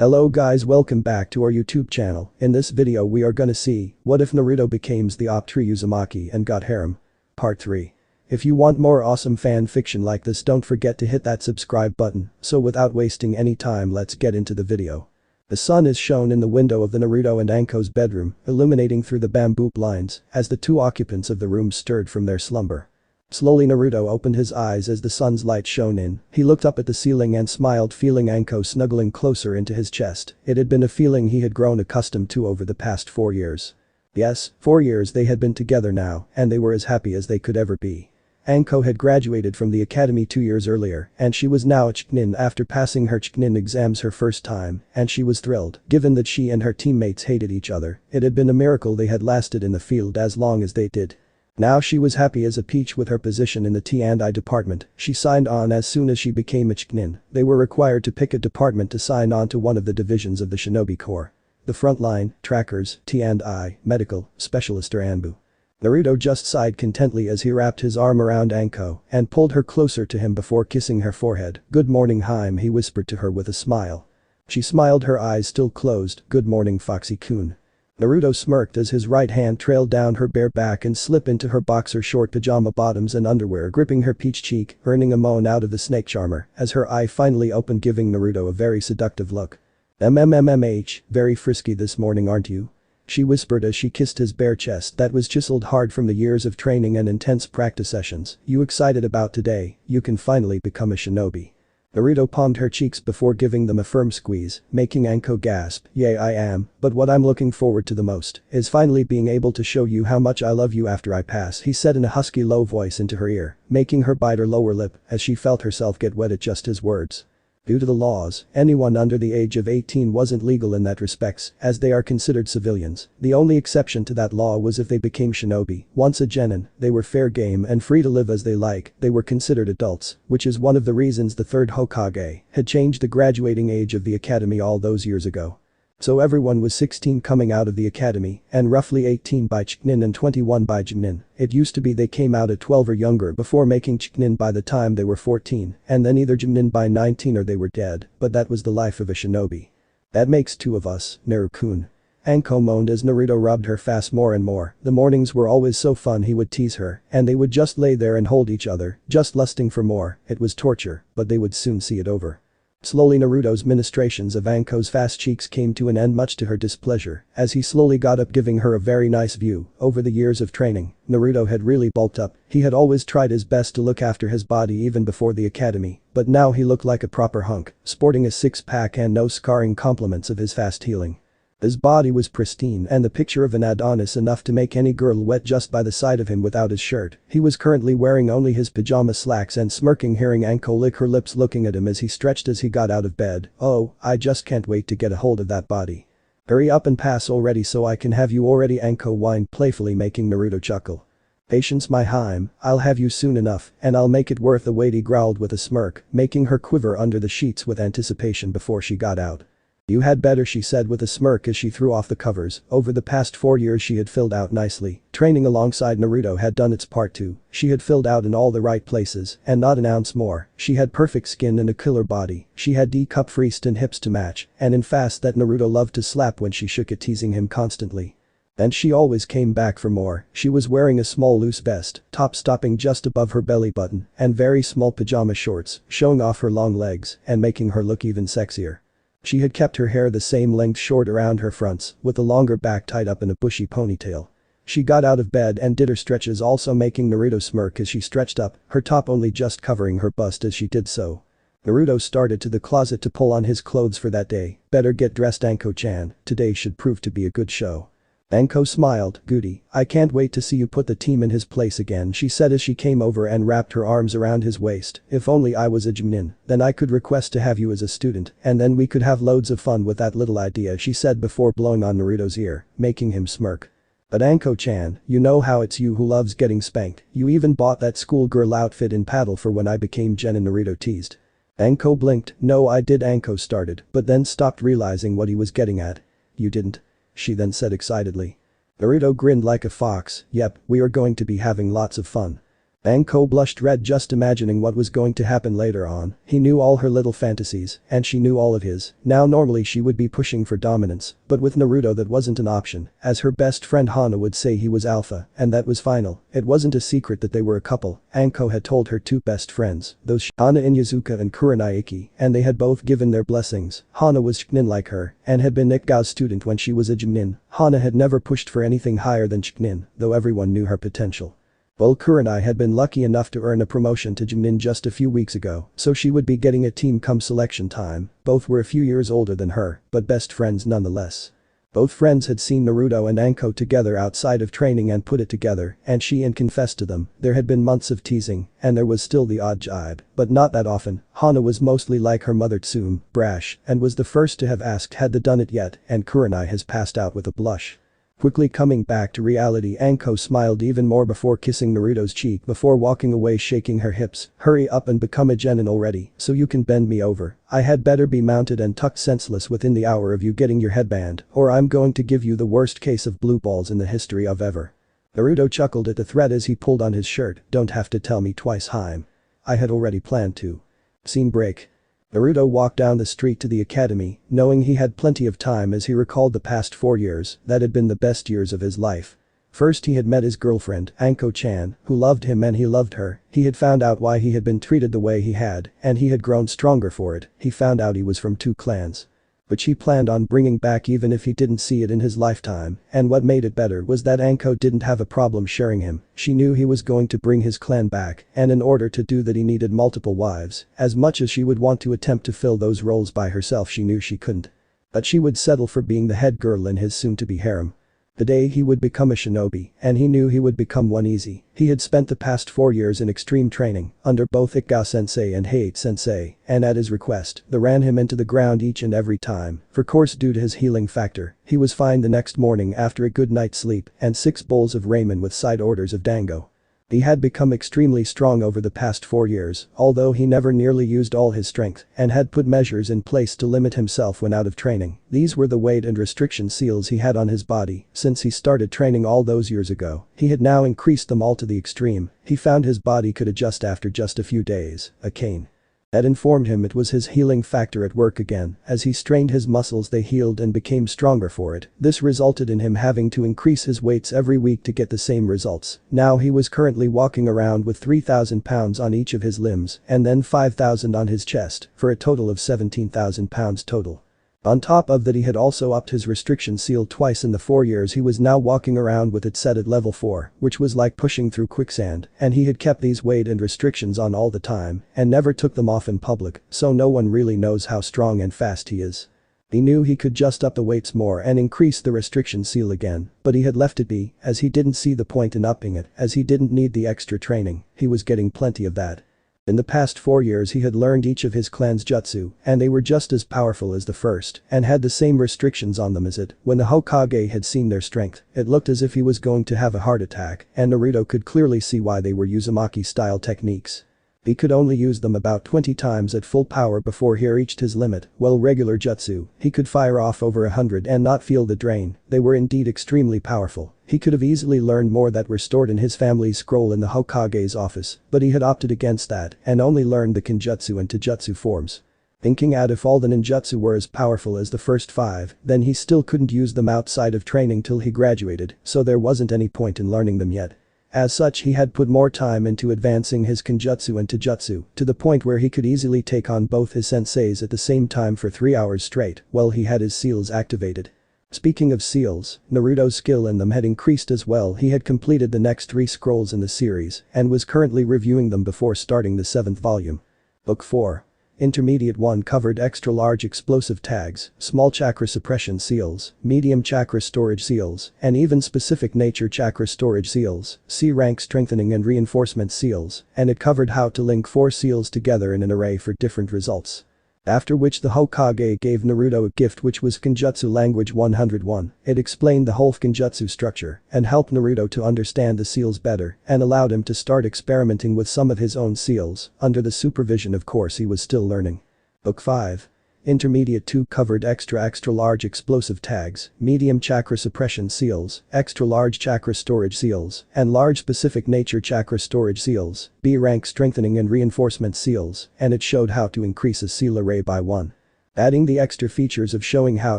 Hello guys, welcome back to our YouTube channel. In this video we are gonna see, what if Naruto becomes the True Uzumaki and got Harem? Part 3. If you want more awesome fan fiction like this, don't forget to hit that subscribe button. So without wasting any time, let's get into the video. The sun is shown in the window of the Naruto and Anko's bedroom, illuminating through the bamboo blinds as the two occupants of the room stirred from their slumber. Slowly Naruto opened his eyes as the sun's light shone in. He looked up at the ceiling and smiled, feeling Anko snuggling closer into his chest. It had been a feeling he had grown accustomed to over the past 4 years. Yes, 4 years they had been together now, and they were as happy as they could ever be. Anko had graduated from the academy 2 years earlier, and she was now a Chunin after passing her Chunin exams her first time, and she was thrilled, given that she and her teammates hated each other. It had been a miracle they had lasted in the field as long as they did. Now she was happy as a peach with her position in the T&I department. She signed on as soon as she became a Chunin. They were required to pick a department to sign on to one of the divisions of the Shinobi Corps. The front line, trackers, T&I, medical, specialist or Anbu. Naruto just sighed contentedly as he wrapped his arm around Anko and pulled her closer to him before kissing her forehead. "Good morning, Harem," he whispered to her with a smile. She smiled, her eyes still closed. "Good morning, Foxy-kun." Naruto smirked as his right hand trailed down her bare back and slipped into her boxer short pajama bottoms and underwear, gripping her peach cheek, earning a moan out of the snake charmer as her eye finally opened, giving Naruto a very seductive look. Very frisky this morning, aren't you?" she whispered as she kissed his bare chest that was chiseled hard from the years of training and intense practice sessions. "You excited about today? You can finally become a shinobi." Naruto palmed her cheeks before giving them a firm squeeze, making Anko gasp. "Yeah, I am, but what I'm looking forward to the most is finally being able to show you how much I love you after I pass," he said in a husky low voice into her ear, making her bite her lower lip as she felt herself get wet at just his words. Due to the laws, anyone under the age of 18 wasn't legal in that respects, as they are considered civilians. The only exception to that law was if they became shinobi. Once a genin, they were fair game and free to live as they like. They were considered adults, which is one of the reasons the third Hokage had changed the graduating age of the academy all those years ago. So everyone was 16 coming out of the academy, and roughly 18 by Chunin and 21 by Jonin. It used to be they came out at 12 or younger before making Chunin by the time they were 14, and then either Jonin by 19 or they were dead, but that was the life of a shinobi. "That makes 2 of us, Naru-kun." Anko moaned as Naruto rubbed her fast more and more. The mornings were always so fun, he would tease her, and they would just lay there and hold each other, just lusting for more. It was torture, but they would soon see it over. Slowly Naruto's ministrations of Anko's fast cheeks came to an end, much to her displeasure, as he slowly got up, giving her a very nice view. Over the years of training, Naruto had really bulked up. He had always tried his best to look after his body even before the academy, but now he looked like a proper hunk, sporting a six-pack and no scarring, compliments of his fast healing. His body was pristine and the picture of an Adonis, enough to make any girl wet just by the sight of him without his shirt. He was currently wearing only his pajama slacks and smirking, hearing Anko lick her lips, looking at him as he stretched as he got out of bed. "Oh, I just can't wait to get a hold of that body. Hurry up and pass already so I can have you already," Anko whined playfully, making Naruto chuckle. "Patience, my Harem, I'll have you soon enough, and I'll make it worth the wait," he growled with a smirk, making her quiver under the sheets with anticipation before she got out. "You had better," she said with a smirk as she threw off the covers. Over the past 4 years she had filled out nicely. Training alongside Naruto had done its part too. She had filled out in all the right places, and not an ounce more. She had perfect skin and a killer body. She had D-cup waist and hips to match, and in fast that Naruto loved to slap when she shook it, teasing him constantly. And she always came back for more. She was wearing a small loose vest, top stopping just above her belly button, and very small pajama shorts, showing off her long legs and making her look even sexier. She had kept her hair the same length, short around her fronts, with the longer back tied up in a bushy ponytail. She got out of bed and did her stretches, also making Naruto smirk as she stretched up, her top only just covering her bust as she did so. Naruto started to the closet to pull on his clothes for that day. "Better get dressed, Anko-chan, today should prove to be a good show." Anko smiled. "Goody, I can't wait to see you put the team in his place again," she said as she came over and wrapped her arms around his waist. "If only I was a Jonin, then I could request to have you as a student, and then we could have loads of fun with that little idea," she said before blowing on Naruto's ear, making him smirk. "But Anko-chan, you know how it's you who loves getting spanked. You even bought that schoolgirl outfit in paddle for when I became Genin," Naruto teased. Anko blinked. "No, I did," Anko started, but then stopped, realizing what he was getting at. "You didn't?" she then said excitedly. Naruto grinned like a fox. "Yep, we are going to be having lots of fun." Anko blushed red just imagining what was going to happen later on. He knew all her little fantasies, and she knew all of his. Now normally she would be pushing for dominance, but with Naruto that wasn't an option, as her best friend Hana would say he was alpha, and that was final. It wasn't a secret that they were a couple. Anko had told her two best friends, those Hana Inyazuka and Kurenai, and they had both given their blessings. Hana was Chunin like her, and had been Nikgao's student when she was a Junin. Hana had never pushed for anything higher than Chunin, though everyone knew her potential. Well, Kurenai had been lucky enough to earn a promotion to Junin just a few weeks ago, so she would be getting a team come selection time. Both were a few years older than her, but best friends nonetheless. Both friends had seen Naruto and Anko together outside of training and put it together, and she had confessed to them. There had been months of teasing, and there was still the odd jibe, but not that often. Hana was mostly like her mother Tsume, brash, and was the first to have asked had they done it yet, and Kurenai has passed out with a blush. Quickly coming back to reality, Anko smiled even more before kissing Naruto's cheek before walking away shaking her hips. Hurry up and become a genin already so you can bend me over. I had better be mounted and tucked senseless within the hour of you getting your headband, or I'm going to give you the worst case of blue balls in the history of ever. Naruto chuckled at the threat as he pulled on his shirt. Don't have to tell me twice, Harem. I had already planned to. Scene break. Naruto walked down the street to the academy, knowing he had plenty of time as he recalled the past 4 years that had been the best years of his life. First he had met his girlfriend, Anko-chan, who loved him and he loved her. He had found out why he had been treated the way he had, and he had grown stronger for it. He found out he was from 2 clans. Which he planned on bringing back even if he didn't see it in his lifetime, and what made it better was that Anko didn't have a problem sharing him. She knew he was going to bring his clan back, and in order to do that he needed multiple wives. As much as she would want to attempt to fill those roles by herself, she knew she couldn't. But she would settle for being the head girl in his soon-to-be harem. The day he would become a shinobi, and he knew he would become one easy. He had spent the past 4 years in extreme training, under both Ikgao-sensei and Height-sensei, and at his request, they ran him into the ground each and every time. For course due to his healing factor, he was fine the next morning after a good night's sleep and 6 bowls of ramen with side orders of dango. He had become extremely strong over the past 4 years, although he never nearly used all his strength and had put measures in place to limit himself when out of training. These were the weight and restriction seals he had on his body since he started training all those years ago. He had now increased them all to the extreme. He found his body could adjust after just a few days. A cane that informed him it was his healing factor at work again. As he strained his muscles, they healed and became stronger for it. This resulted in him having to increase his weights every week to get the same results. Now he was currently walking around with 3,000 pounds on each of his limbs and then 5,000 on his chest for a total of 17,000 pounds total. On top of that, he had also upped his restriction seal twice in the 4 years. He was now walking around with it set at level 4, which was like pushing through quicksand, and he had kept these weight and restrictions on all the time and never took them off in public, so no one really knows how strong and fast he is. He knew he could just up the weights more and increase the restriction seal again, but he had left it be as he didn't see the point in upping it as he didn't need the extra training. He was getting plenty of that. In the past 4 years he had learned each of his clan's jutsu, and they were just as powerful as the first, and had the same restrictions on them as it. When the Hokage had seen their strength, it looked as if he was going to have a heart attack, and Naruto could clearly see why they were Uzumaki-style techniques. He could only use them about 20 times at full power before he reached his limit, while regular jutsu, he could fire off over 100 and not feel the drain. They were indeed extremely powerful. He could have easily learned more that were stored in his family's scroll in the Hokage's office, but he had opted against that and only learned the Kenjutsu and Taijutsu forms. Thinking out if all the ninjutsu were as powerful as the first 5, then he still couldn't use them outside of training till he graduated, so there wasn't any point in learning them yet. As such, he had put more time into advancing his Kenjutsu and Taijutsu to the point where he could easily take on both his senseis at the same time for 3 hours straight while he had his seals activated. Speaking of seals, Naruto's skill in them had increased as well. He had completed the next 3 scrolls in the series and was currently reviewing them before starting the 7th volume. Book 4. Intermediate 1 covered extra large explosive tags, small chakra suppression seals, medium chakra storage seals, and even specific nature chakra storage seals, C rank strengthening and reinforcement seals, and it covered how to link 4 seals together in an array for different results. After which the Hokage gave Naruto a gift which was Kenjutsu Language 101. It explained the whole Kenjutsu structure and helped Naruto to understand the seals better and allowed him to start experimenting with some of his own seals. Under the supervision, of course, he was still learning. Book 5. Intermediate 2 covered extra large explosive tags, medium chakra suppression seals, extra large chakra storage seals, and large specific nature chakra storage seals, B rank strengthening and reinforcement seals, and it showed how to increase a seal array by 1. Adding the extra features of showing how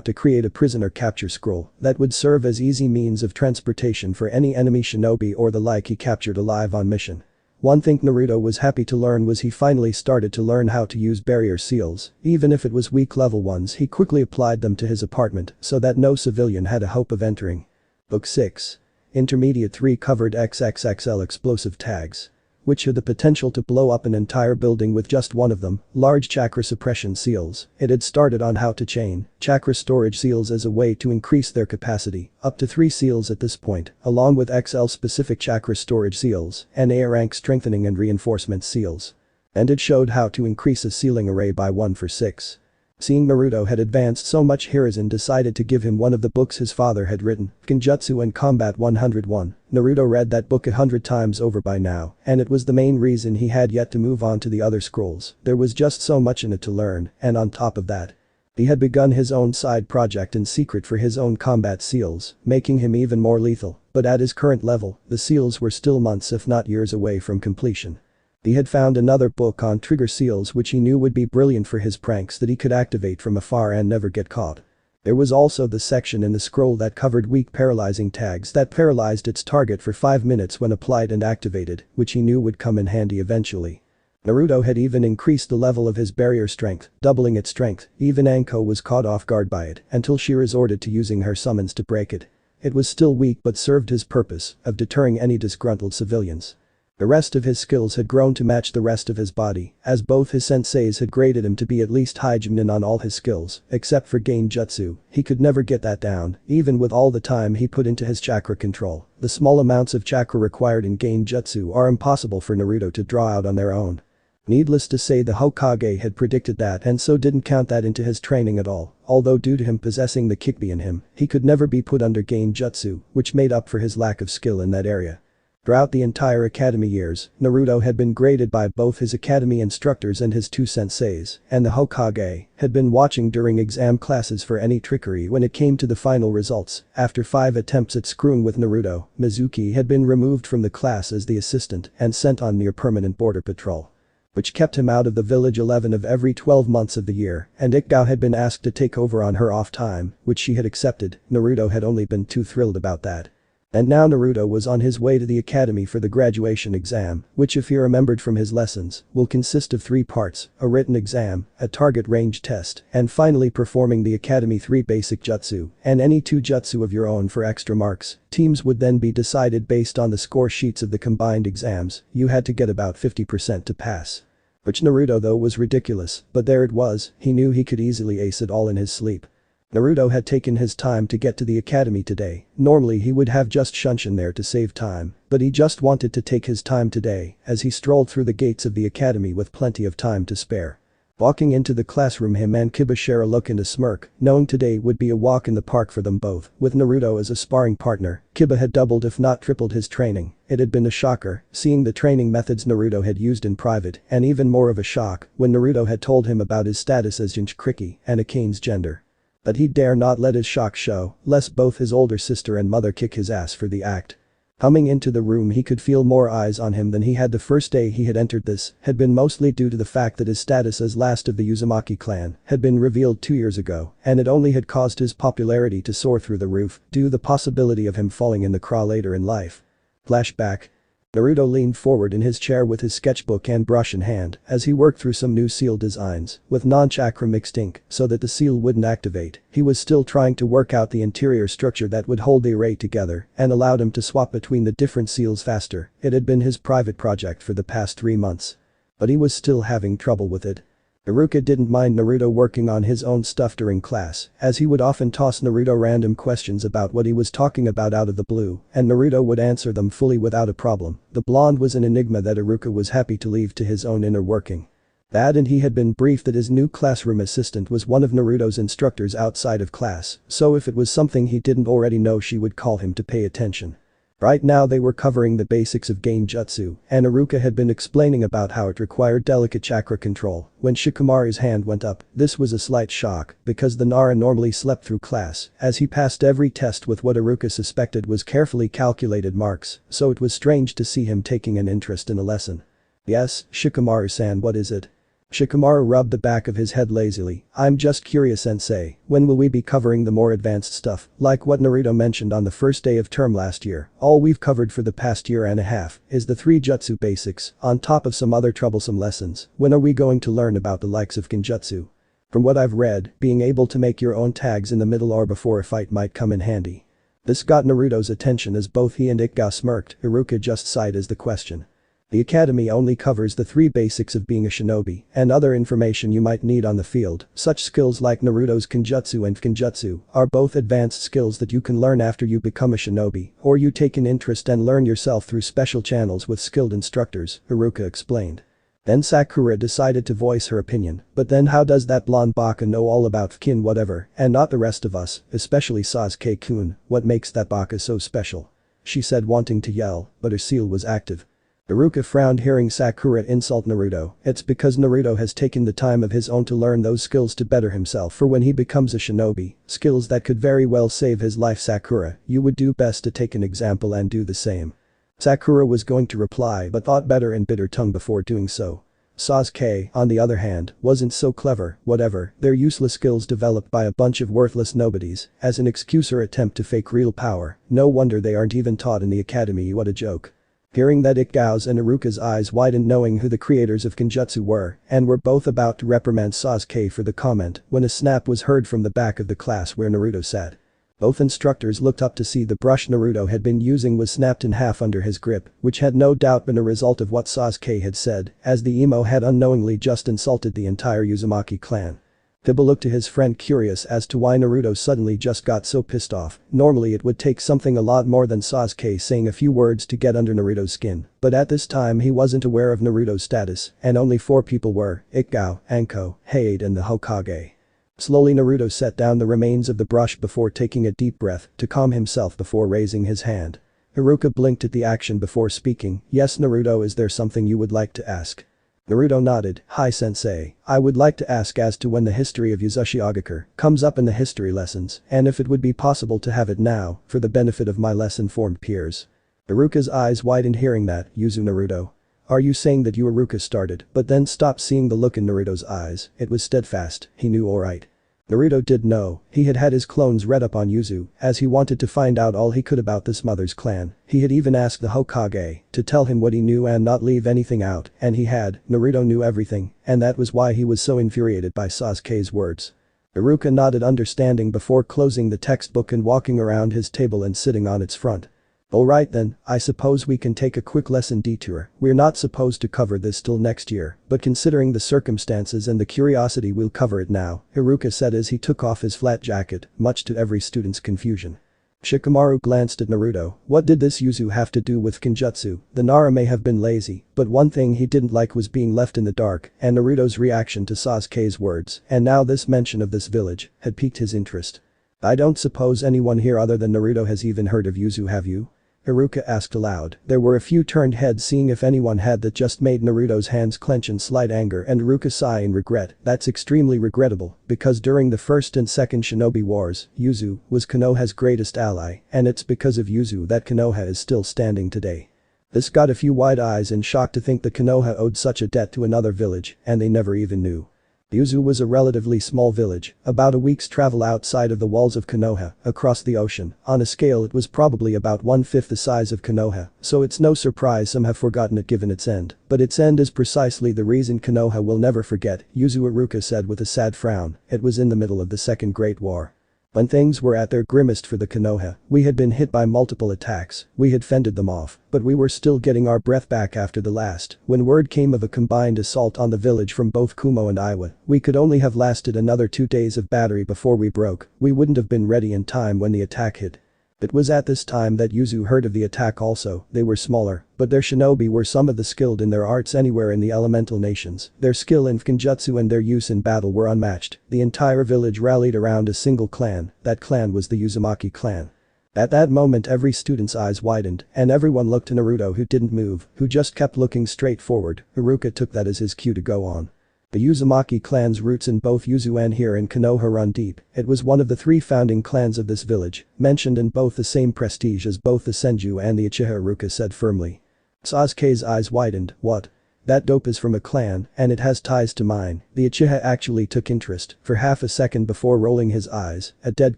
to create a prisoner capture scroll that would serve as easy means of transportation for any enemy shinobi or the like he captured alive on mission. One thing Naruto was happy to learn was he finally started to learn how to use barrier seals, even if it was weak level ones he quickly applied them to his apartment so that no civilian had a hope of entering. Book 6. Intermediate 3 covered XXXL explosive tags, which had the potential to blow up an entire building with just one of them, large chakra suppression seals. It had started on how to chain chakra storage seals as a way to increase their capacity, up to 3 seals at this point, along with XL specific chakra storage seals and A rank strengthening and reinforcement seals. And it showed how to increase a sealing array by 1 for 6. Seeing Naruto had advanced so much, Hiruzen decided to give him one of the books his father had written, Genjutsu and Combat 101. Naruto read that book 100 times over by now, and it was the main reason he had yet to move on to the other scrolls. There was just so much in it to learn, and on top of that, he had begun his own side project in secret for his own combat seals, making him even more lethal, but at his current level, the seals were still months if not years away from completion. He had found another book on trigger seals which he knew would be brilliant for his pranks that he could activate from afar and never get caught. There was also the section in the scroll that covered weak paralyzing tags that paralyzed its target for 5 minutes when applied and activated, which he knew would come in handy eventually. Naruto had even increased the level of his barrier strength, doubling its strength. Even Anko was caught off guard by it until she resorted to using her summons to break it. It was still weak but served his purpose of deterring any disgruntled civilians. The rest of his skills had grown to match the rest of his body, as both his senseis had graded him to be at least high Jonin on all his skills, except for Genjutsu. He could never get that down, even with all the time he put into his chakra control. The small amounts of chakra required in Genjutsu are impossible for Naruto to draw out on their own. Needless to say, the Hokage had predicted that and so didn't count that into his training at all, although due to him possessing the Kikbi in him, he could never be put under Genjutsu, which made up for his lack of skill in that area. Throughout the entire academy years, Naruto had been graded by both his academy instructors and his 2 senseis, and the Hokage had been watching during exam classes for any trickery when it came to the final results. After 5 attempts at screwing with Naruto, Mizuki had been removed from the class as the assistant and sent on near-permanent border patrol, which kept him out of the village 11 of every 12 months of the year, and Ikgao had been asked to take over on her off time, which she had accepted. Naruto had only been too thrilled about that. And now Naruto was on his way to the academy for the graduation exam, which if he remembered from his lessons, will consist of 3 parts, a written exam, a target range test, and finally performing the academy 3 basic jutsu, and any 2 jutsu of your own for extra marks. Teams would then be decided based on the score sheets of the combined exams. You had to get about 50% to pass. Which Naruto though was ridiculous, but there it was, he knew he could easily ace it all in his sleep. Naruto had taken his time to get to the academy today. Normally he would have just shunshin there to save time, but he just wanted to take his time today as he strolled through the gates of the academy with plenty of time to spare. Walking into the classroom, him and Kiba share a look and a smirk, knowing today would be a walk in the park for them both. With Naruto as a sparring partner, Kiba had doubled if not tripled his training. It had been a shocker seeing the training methods Naruto had used in private, and even more of a shock when Naruto had told him about his status as Jinchuriki and Akane's gender. But he dare not let his shock show, lest both his older sister and mother kick his ass for the act. Coming into the room, he could feel more eyes on him than he had the first day he had entered. This had been mostly due to the fact that his status as last of the Uzumaki clan had been revealed 2 years ago, and it only had caused his popularity to soar through the roof due to the possibility of him falling in the craw later in life. Flashback. Naruto leaned forward in his chair with his sketchbook and brush in hand as he worked through some new seal designs with non-chakra mixed ink so that the seal wouldn't activate. He was still trying to work out the interior structure that would hold the array together and allowed him to swap between the different seals faster. It had been his private project for the past 3 months, but he was still having trouble with it. Iruka didn't mind Naruto working on his own stuff during class, as he would often toss Naruto random questions about what he was talking about out of the blue, and Naruto would answer them fully without a problem. The blonde was an enigma that Iruka was happy to leave to his own inner working. That, and he had been briefed that his new classroom assistant was one of Naruto's instructors outside of class, so if it was something he didn't already know, she would call him to pay attention. Right now they were covering the basics of Genjutsu, and Iruka had been explaining about how it required delicate chakra control. When Shikamaru's hand went up, this was a slight shock, because the Nara normally slept through class, as he passed every test with what Iruka suspected was carefully calculated marks, so it was strange to see him taking an interest in a lesson. Yes, Shikamaru-san, what is it? Shikamaru rubbed the back of his head lazily. I'm just curious, sensei, when will we be covering the more advanced stuff, like what Naruto mentioned on the first day of term last year? All we've covered for the past year and a half is the 3 jutsu basics, on top of some other troublesome lessons. When are we going to learn about the likes of Genjutsu? From what I've read, being able to make your own tags in the middle or before a fight might come in handy. This got Naruto's attention as both he and Ikka smirked. Iruka just sighed as the question. The academy only covers the 3 basics of being a shinobi and other information you might need on the field. Such skills like Naruto's Kenjutsu and Fukinjutsu are both advanced skills that you can learn after you become a shinobi, or you take an interest and learn yourself through special channels with skilled instructors, Iruka explained. Then Sakura decided to voice her opinion, but then how does that blonde baka know all about Fukin whatever and not the rest of us, especially Sasuke-kun, what makes that baka so special? She said, wanting to yell, but her seal was active. Iruka frowned hearing Sakura insult Naruto. It's because Naruto has taken the time of his own to learn those skills to better himself for when he becomes a shinobi, skills that could very well save his life. Sakura, you would do best to take an example and do the same. Sakura was going to reply but thought better and bit her tongue before doing so. Sasuke, on the other hand, wasn't so clever. Whatever, they're useless skills developed by a bunch of worthless nobodies as an excuse or attempt to fake real power. No wonder they aren't even taught in the academy. What a joke. Hearing that, Ikkao's and Iruka's eyes widened knowing who the creators of Genjutsu were and were both about to reprimand Sasuke for the comment when a snap was heard from the back of the class where Naruto sat. Both instructors looked up to see the brush Naruto had been using was snapped in half under his grip, which had no doubt been a result of what Sasuke had said, as the emo had unknowingly just insulted the entire Uzumaki clan. Hibba looked to his friend curious as to why Naruto suddenly just got so pissed off. Normally it would take something a lot more than Sasuke saying a few words to get under Naruto's skin, but at this time he wasn't aware of Naruto's status, and only 4 people were: Ikkao, Anko, Hade and the Hokage. Slowly Naruto set down the remains of the brush before taking a deep breath to calm himself before raising his hand. Iruka blinked at the action before speaking. Yes, Naruto, is there something you would like to ask? Naruto nodded. Hi sensei, I would like to ask as to when the history of Uzushiogakure comes up in the history lessons and if it would be possible to have it now for the benefit of my less-informed peers. Iruka's eyes widened hearing that. Yuzu Naruto. Are you saying that you? Iruka started but then stopped seeing the look in Naruto's eyes. It was steadfast. He knew alright. Naruto did know, he had had his clones read up on Yuzu, as he wanted to find out all he could about this mother's clan. He had even asked the Hokage to tell him what he knew and not leave anything out, and he had. Naruto knew everything, and that was why he was so infuriated by Sasuke's words. Iruka nodded understanding before closing the textbook and walking around his table and sitting on its front. Alright then, I suppose we can take a quick lesson detour. We're not supposed to cover this till next year, but considering the circumstances and the curiosity we'll cover it now, Iruka said as he took off his flat jacket, much to every student's confusion. Shikamaru glanced at Naruto. What did this Yuzu have to do with Genjutsu? The Nara may have been lazy, but one thing he didn't like was being left in the dark, and Naruto's reaction to Sasuke's words, and now this mention of this village, had piqued his interest. I don't suppose anyone here other than Naruto has even heard of Yuzu, have you? Iruka asked aloud. There were a few turned heads seeing if anyone had. That just made Naruto's hands clench in slight anger and Iruka sigh in regret. That's extremely regrettable, because during the first and second shinobi wars, Yuzu was Konoha's greatest ally, and it's because of Yuzu that Konoha is still standing today. This got a few wide eyes in shock to think that Konoha owed such a debt to another village, and they never even knew. Yuzu was a relatively small village, about a week's travel outside of the walls of Konoha, across the ocean. On a scale it was probably about 1/5 the size of Konoha, so it's no surprise some have forgotten it given its end. But its end is precisely the reason Konoha will never forget, Yuzu, Iruka said with a sad frown. It was in the middle of the Second Great War. When things were at their grimmest for the Konoha, we had been hit by multiple attacks, we had fended them off, but we were still getting our breath back after the last. When word came of a combined assault on the village from both Kumo and Iwa, we could only have lasted another 2 days of battery before we broke. We wouldn't have been ready in time when the attack hit. It was at this time that Yuzu heard of the attack also. They were smaller, but their shinobi were some of the skilled in their arts anywhere in the elemental nations. Their skill in Fukinjutsu and their use in battle were unmatched. The entire village rallied around a single clan. That clan was the Uzumaki clan. At that moment every student's eyes widened, and everyone looked to Naruto who didn't move, who just kept looking straight forward. Haruka took that as his cue to go on. The Uzumaki clan's roots in both Yuzu and here in Konoha run deep. It was one of the 3 founding clans of this village, mentioned in both the same prestige as both the Senju and the Uchiha, Haruka said firmly. Sasuke's eyes widened. What? That dope is from a clan, and it has ties to mine. The Uchiha actually took interest for half a second before rolling his eyes. A dead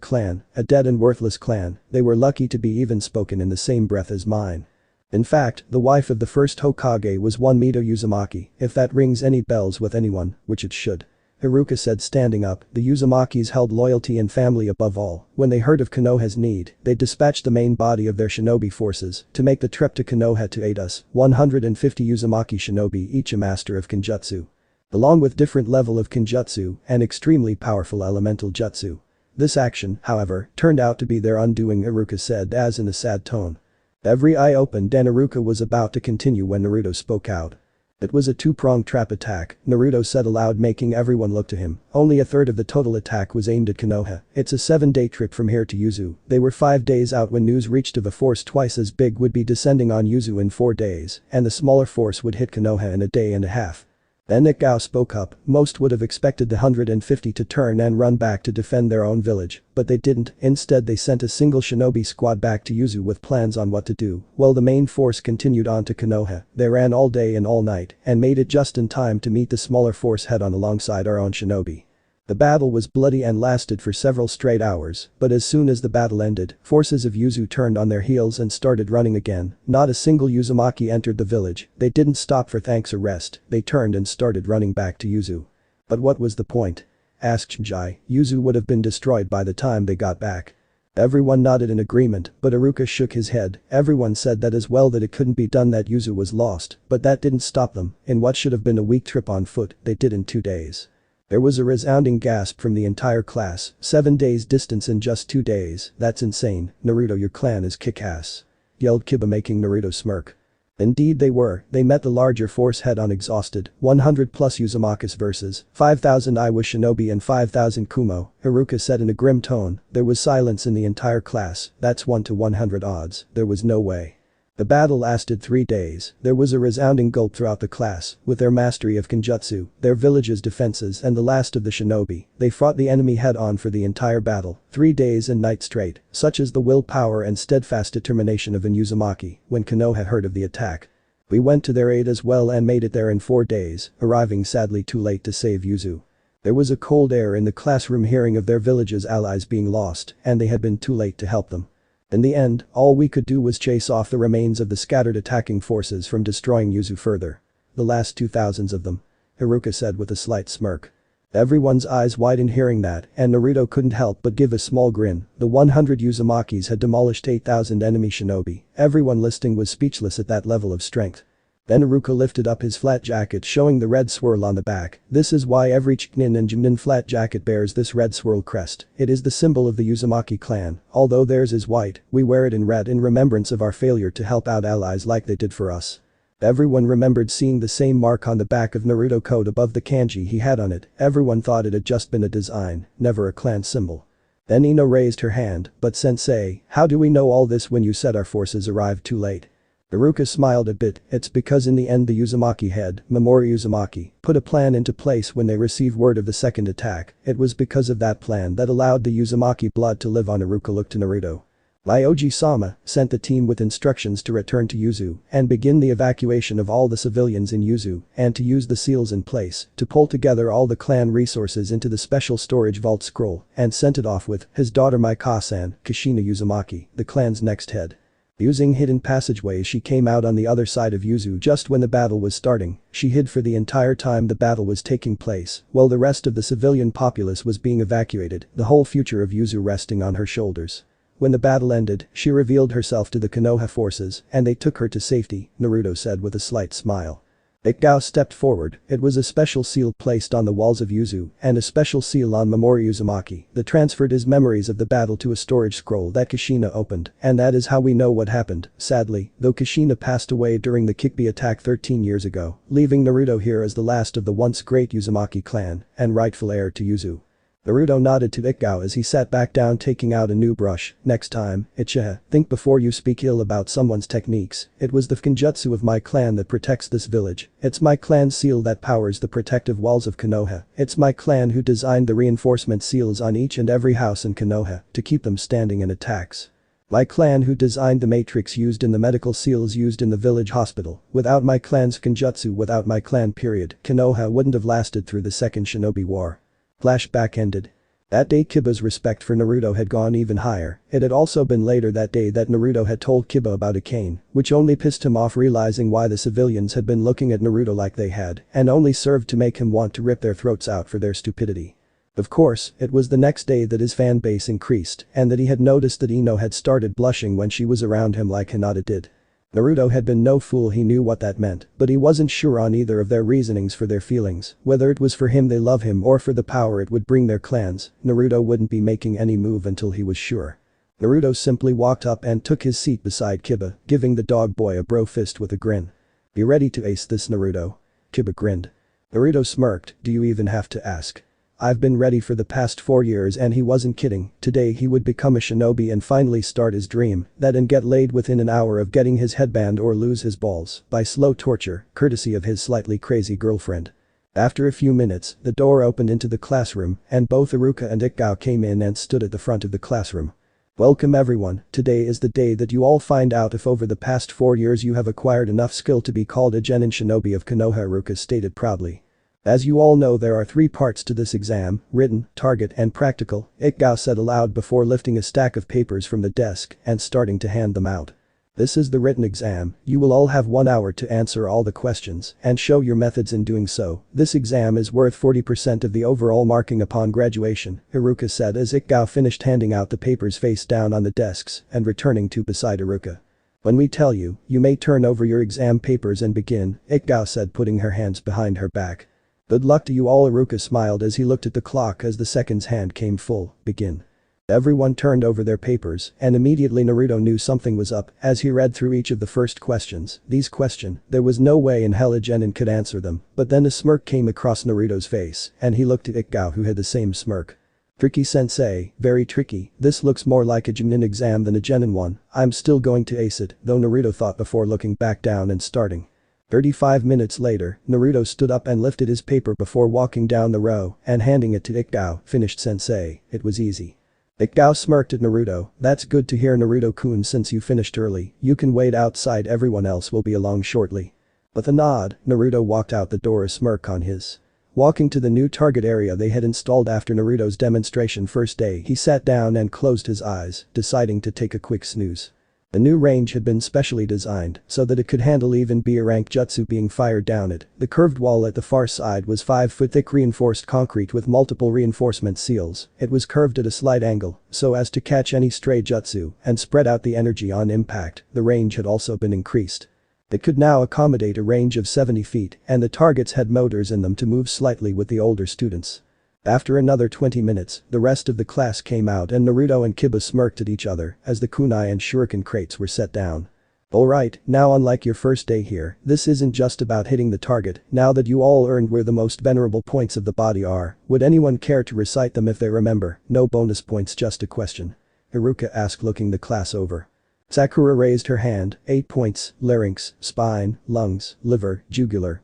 clan, a dead and worthless clan. They were lucky to be even spoken in the same breath as mine. In fact, the wife of the first Hokage was one Mito Uzumaki, if that rings any bells with anyone, which it should. Haruka said standing up. The Uzumakis held loyalty and family above all. When they heard of Konoha's need, they dispatched the main body of their shinobi forces to make the trip to Konoha to aid us. 150 Uzumaki shinobi, each a master of Kenjutsu. Along with different level of Kenjutsu and extremely powerful elemental jutsu. This action, however, turned out to be their undoing, Haruka said as in a sad tone. Every eye opened and Haruka was about to continue when Naruto spoke out. It was a 2-pronged trap attack, Naruto said aloud, making everyone look to him. Only a third of the total attack was aimed at Konoha. It's a 7-day trip from here to Yuzu. They were 5 days out when news reached of a force twice as big would be descending on Yuzu in 4 days, and the smaller force would hit Konoha in a day and a half. Then Nikao spoke up. Most would have expected the 150 to turn and run back to defend their own village, but they didn't. Instead they sent a single shinobi squad back to Yuzu with plans on what to do, while the main force continued on to Konoha. They ran all day and all night, and made it just in time to meet the smaller force head-on alongside our own shinobi. The battle was bloody and lasted for several straight hours, but as soon as the battle ended, forces of Yuzu turned on their heels and started running again. Not a single Uzumaki entered the village. They didn't stop for thanks or rest. They turned and started running back to Yuzu. But what was the point? Asked Shinji. Yuzu would have been destroyed by the time they got back. Everyone nodded in agreement, but Haruka shook his head. Everyone said that as well, that it couldn't be done, that Yuzu was lost, but that didn't stop them. In what should have been a week trip on foot, they did in 2 days. There was a resounding gasp from the entire class. 7 days distance in just 2 days, that's insane. Naruto, your clan is kick-ass. Yelled Kiba, making Naruto smirk. Indeed they were. They met the larger force head-on exhausted. 100 plus Uzumakas versus 5,000 Iwa shinobi and 5,000 Kumo, Haruka said in a grim tone. There was silence in the entire class. That's 1 to 100 odds. There was no way. The battle lasted 3 days. There was a resounding gulp throughout the class. With their mastery of Kenjutsu, their village's defenses and the last of the shinobi, they fought the enemy head-on for the entire battle. 3 days and nights straight. Such is the willpower and steadfast determination of an Uzumaki. When Konoha heard of the attack, we went to their aid as well and made it there in 4 days, arriving sadly too late to save Yuzu. There was a cold air in the classroom hearing of their village's allies being lost, and they had been too late to help them. In the end, all we could do was chase off the remains of the scattered attacking forces from destroying Yuzu further. The last 2,000 of them, Haruka said with a slight smirk. Everyone's eyes widened hearing that, and Naruto couldn't help but give a small grin. The 100 Uzumakis had demolished 8,000 enemy shinobi. Everyone listening was speechless at that level of strength. Then Haruka lifted up his flat jacket, showing the red swirl on the back. This is why every Chunin and Junin flat jacket bears this red swirl crest. It is the symbol of the Uzumaki clan. Although theirs is white, we wear it in red in remembrance of our failure to help out allies like they did for us. Everyone remembered seeing the same mark on the back of Naruto coat above the kanji he had on it. Everyone thought it had just been a design, never a clan symbol. Then Ino raised her hand. But sensei, how do we know all this when you said our forces arrived too late? Haruka smiled a bit. It's because in the end the Uzumaki head, Mamoru Uzumaki, put a plan into place when they received word of the second attack. It was because of that plan that allowed the Uzumaki blood to live on. Haruka looked to Naruto. Ryoji-sama sent the team with instructions to return to Yuzu and begin the evacuation of all the civilians in Yuzu, and to use the seals in place to pull together all the clan resources into the special storage vault scroll, and sent it off with his daughter Maika-san, Kushina Uzumaki, the clan's next head. Using hidden passageways, she came out on the other side of Yuzu just when the battle was starting. She hid for the entire time the battle was taking place, while the rest of the civilian populace was being evacuated, the whole future of Yuzu resting on her shoulders. When the battle ended, she revealed herself to the Konoha forces, and they took her to safety, Naruto said with a slight smile. Ikao stepped forward. It was a special seal placed on the walls of Yuzu, and a special seal on Mamoru Uzumaki that transferred his memories of the battle to a storage scroll that Kushina opened, and that is how we know what happened. Sadly, though, Kushina passed away during the Kikbi attack 13 years ago, leaving Naruto here as the last of the once great Uzumaki clan, and rightful heir to Yuzu. Naruto nodded to Ikao as he sat back down taking out a new brush. Next time, Uchiha, think before you speak ill about someone's techniques. It was the Genjutsu of my clan that protects this village. It's my clan's seal that powers the protective walls of Konoha. It's my clan who designed the reinforcement seals on each and every house in Konoha to keep them standing in attacks. My clan who designed the matrix used in the medical seals used in the village hospital. Without my clan's Genjutsu, without my clan period, Konoha wouldn't have lasted through the second Shinobi War. Flashback ended. That day Kiba's respect for Naruto had gone even higher. It had also been later that day that Naruto had told Kiba about a cane, which only pissed him off, realizing why the civilians had been looking at Naruto like they had, and only served to make him want to rip their throats out for their stupidity. Of course, it was the next day that his fan base increased and that he had noticed that Ino had started blushing when she was around him like Hinata did. Naruto had been no fool, he knew what that meant, but he wasn't sure on either of their reasonings for their feelings, whether it was for him they love him or for the power it would bring their clans. Naruto wouldn't be making any move until he was sure. Naruto simply walked up and took his seat beside Kiba, giving the dog boy a bro fist with a grin. "Be ready to ace this, Naruto." Kiba grinned. Naruto smirked, "Do you even have to ask? I've been ready for the past 4 years," and he wasn't kidding. Today he would become a shinobi and finally start his dream, that and get laid within an hour of getting his headband or lose his balls by slow torture, courtesy of his slightly crazy girlfriend. After a few minutes, the door opened into the classroom and both Iruka and Ikao came in and stood at the front of the classroom. "Welcome everyone, today is the day that you all find out if over the past 4 years you have acquired enough skill to be called a genin shinobi of Konoha," Iruka stated proudly. "As you all know, there are 3 parts to this exam, written, target and practical," Ikao said aloud before lifting a stack of papers from the desk and starting to hand them out. "This is the written exam, you will all have 1 hour to answer all the questions and show your methods in doing so. This exam is worth 40% of the overall marking upon graduation," Iruka said as Ikao finished handing out the papers face down on the desks and returning to beside Iruka. "When we tell you, you may turn over your exam papers and begin," Ikao said, putting her hands behind her back. "Good luck to you all," Iruka smiled as he looked at the clock as the second's hand came full. "Begin." Everyone turned over their papers and immediately Naruto knew something was up as he read through each of the first questions. These questions, there was no way in hell a genin could answer them, but then a smirk came across Naruto's face and he looked at Ikao, who had the same smirk. "Tricky sensei, very tricky, this looks more like a genin exam than a genin one. I'm still going to ace it," though, Naruto thought before looking back down and starting. 35 minutes later, Naruto stood up and lifted his paper before walking down the row and handing it to Ikao. "Finished, sensei, it was easy." Ikao smirked at Naruto. "That's good to hear, Naruto-kun, since you finished early, you can wait outside, everyone else will be along shortly." With a nod, Naruto walked out the door, a smirk on his. Walking to the new target area they had installed after Naruto's demonstration first day, he sat down and closed his eyes, deciding to take a quick snooze. The new range had been specially designed so that it could handle even B-rank jutsu being fired down it. The curved wall at the far side was 5 foot thick reinforced concrete with multiple reinforcement seals. It was curved at a slight angle so as to catch any stray jutsu and spread out the energy on impact. The range had also been increased. It could now accommodate a range of 70 feet and the targets had motors in them to move slightly with the older students. After another 20 minutes, the rest of the class came out and Naruto and Kiba smirked at each other as the kunai and shuriken crates were set down. "Alright, now unlike your first day here, this isn't just about hitting the target. Now that you all earned where the most venerable points of the body are, would anyone care to recite them if they remember? No bonus points, just a question," Iruka asked, looking the class over. Sakura raised her hand. 8 points, larynx, spine, lungs, liver, jugular,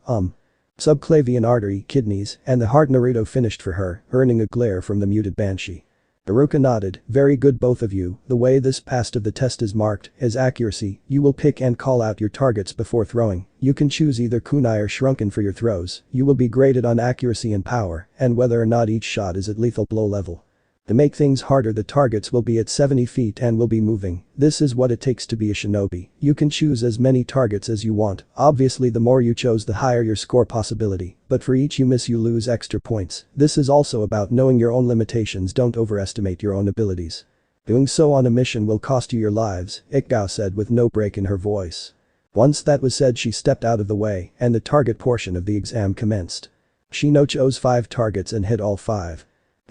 subclavian artery, kidneys, and the heart. Naruto finished for her, earning a glare from the muted banshee. Iruka nodded. "Very good, both of you. The way this passed of the test is marked is accuracy. You will pick and call out your targets before throwing. You can choose either kunai or shrunken for your throws. You will be graded on accuracy and power, and whether or not each shot is at lethal blow level. To make things harder, the targets will be at 70 feet and will be moving. This is what it takes to be a shinobi. You can choose as many targets as you want. Obviously the more you chose the higher your score possibility, but for each you miss you lose extra points. This is also about knowing your own limitations, don't overestimate your own abilities. Doing so on a mission will cost you your lives," Ikao said with no break in her voice. Once that was said, she stepped out of the way and the target portion of the exam commenced. Shino chose 5 targets and hit all 5.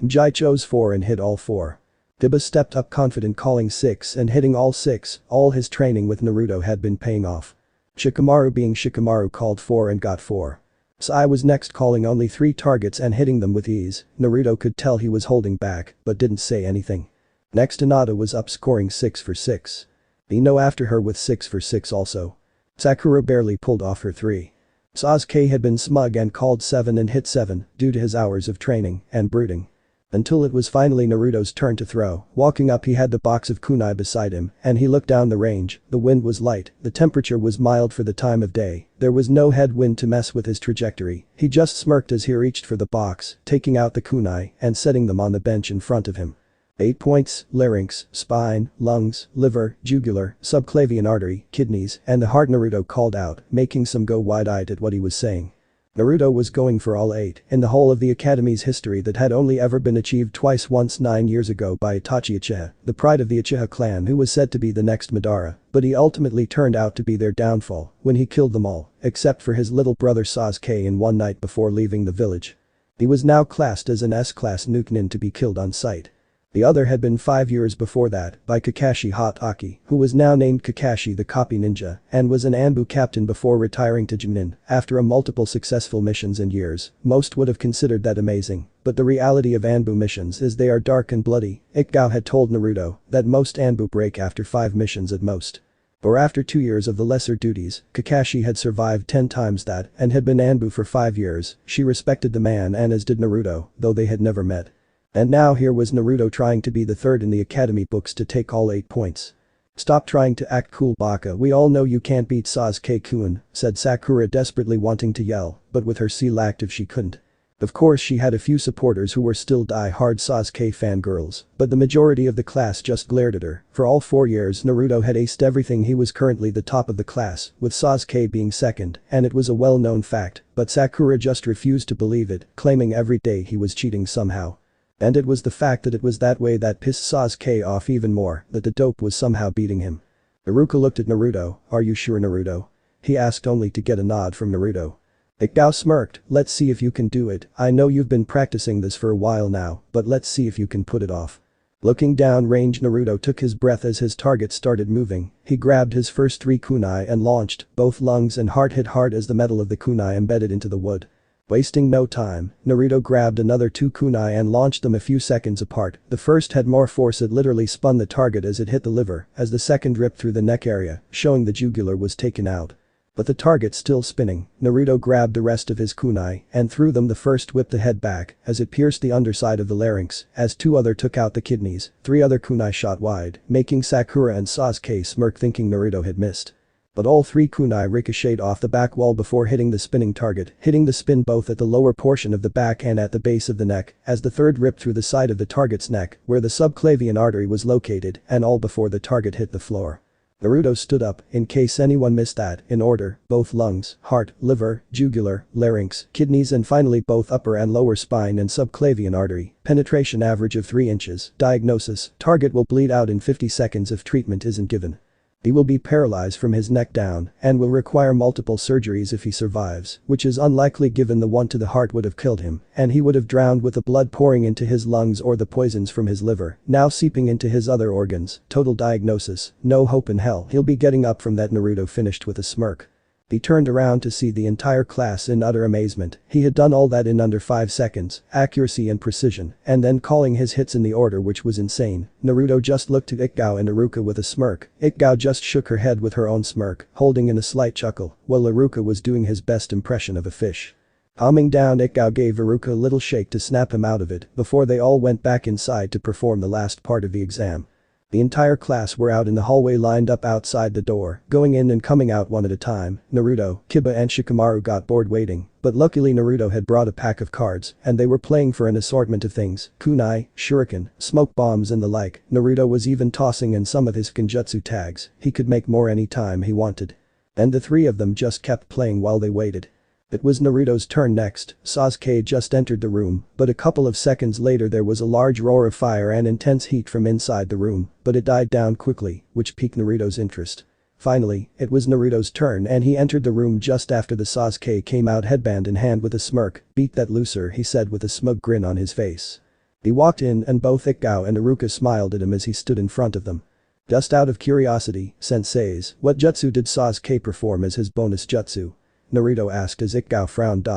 Jai chose 4 and hit all 4. Kiba stepped up confident, calling 6 and hitting all 6. All his training with Naruto had been paying off. Shikamaru, being Shikamaru, called 4 and got 4. Sai was next, calling only 3 targets and hitting them with ease. Naruto could tell he was holding back, but didn't say anything. Next, Hinata was up, scoring 6 for 6. Ino after her with 6 for 6 also. Sakura barely pulled off her 3. Sasuke had been smug and called 7 and hit 7 due to his hours of training and brooding. Until it was finally Naruto's turn to throw. Walking up, he had the box of kunai beside him and he looked down the range. The wind was light, the temperature was mild for the time of day, there was no headwind to mess with his trajectory. He just smirked as he reached for the box, taking out the kunai and setting them on the bench in front of him. 8 points, larynx, spine, lungs, liver, jugular, subclavian artery, kidneys, and the heart, Naruto called out, making some go wide-eyed at what he was saying. Naruto was going for all 8 in the whole of the academy's history that had only ever been achieved twice, once 9 years ago by Itachi Uchiha, the pride of the Uchiha clan, who was said to be the next Madara, but he ultimately turned out to be their downfall when he killed them all, except for his little brother Sasuke in one night before leaving the village. He was now classed as an S-class nuke nin to be killed on sight. The other had been 5 years before that by Kakashi Hatake, who was now named Kakashi the Copy Ninja and was an Anbu captain before retiring to Junin after a multiple successful missions and years. Most would have considered that amazing, but the reality of Anbu missions is they are dark and bloody. Ikao had told Naruto that most Anbu break after 5 missions at most. Or after 2 years of the lesser duties. Kakashi had survived 10 times that and had been Anbu for 5 years. She respected the man, and as did Naruto, though they had never met. And now here was Naruto trying to be the third in the academy books to take all 8 points. "Stop trying to act cool, Baka, we all know you can't beat Sasuke-kun," said Sakura, desperately wanting to yell, but with her seal active she couldn't. Of course she had a few supporters who were still die-hard Sasuke fangirls, but the majority of the class just glared at her. For all 4 years Naruto had aced everything. He was currently the top of the class, with Sasuke being second, and it was a well-known fact, but Sakura just refused to believe it, claiming every day he was cheating somehow. And it was the fact that it was that way that pissed Sasuke off even more, that the dope was somehow beating him. Iruka looked at Naruto. "Are you sure, Naruto?" he asked, only to get a nod from Naruto. Ikao smirked. "Let's see if you can do it. I know you've been practicing this for a while now, but let's see if you can put it off." Looking down range, Naruto took his breath as his target started moving. He grabbed his first 3 kunai and launched. Both lungs and heart hit hard as the metal of the kunai embedded into the wood. Wasting no time, Naruto grabbed another 2 kunai and launched them a few seconds apart. The first had more force, it literally spun the target as it hit the liver, as the second ripped through the neck area, showing the jugular was taken out. But the target still spinning, Naruto grabbed the rest of his kunai and threw them. The first whipped the head back as it pierced the underside of the larynx, as 2 other took out the kidneys. 3 other kunai shot wide, making Sakura and Sasuke smirk, thinking Naruto had missed. But all 3 kunai ricocheted off the back wall before hitting the spinning target, hitting the spin both at the lower portion of the back and at the base of the neck, as the third ripped through the side of the target's neck, where the subclavian artery was located, and all before the target hit the floor. Naruto stood up, in case anyone missed that, in order, both lungs, heart, liver, jugular, larynx, kidneys, and finally both upper and lower spine and subclavian artery. Penetration average of 3 inches. Diagnosis: target will bleed out in 50 seconds if treatment isn't given. He will be paralyzed from his neck down and will require multiple surgeries if he survives, which is unlikely given the one to the heart would have killed him, and he would have drowned with the blood pouring into his lungs or the poisons from his liver now seeping into his other organs. Total diagnosis: no hope in hell. He'll be getting up from that. Naruto finished with a smirk. He turned around to see the entire class in utter amazement. He had done all that in under 5 seconds, accuracy and precision, and then calling his hits in the order, which was insane. Naruto just looked at Ikao and Iruka with a smirk. Ikao just shook her head with her own smirk, holding in a slight chuckle, while Iruka was doing his best impression of a fish. Calming down, Ikao gave Iruka a little shake to snap him out of it before they all went back inside to perform the last part of the exam. The entire class were out in the hallway, lined up outside the door, going in and coming out one at a time. Naruto, Kiba and Shikamaru got bored waiting, but luckily Naruto had brought a pack of cards and they were playing for an assortment of things: kunai, shuriken, smoke bombs and the like. Naruto was even tossing in some of his genjutsu tags. He could make more any time he wanted. And the 3 of them just kept playing while they waited. It was Naruto's turn next. Sasuke just entered the room, but a couple of seconds later there was a large roar of fire and intense heat from inside the room, but it died down quickly, which piqued Naruto's interest. Finally, it was Naruto's turn and he entered the room just after the Sasuke came out, headband in hand with a smirk. "Beat that loser," he said with a smug grin on his face. He walked in and both Ikao and Iruka smiled at him as he stood in front of them. "Just out of curiosity, senseis, what jutsu did Sasuke perform as his bonus jutsu?" Naruto asked as Ikao frowned.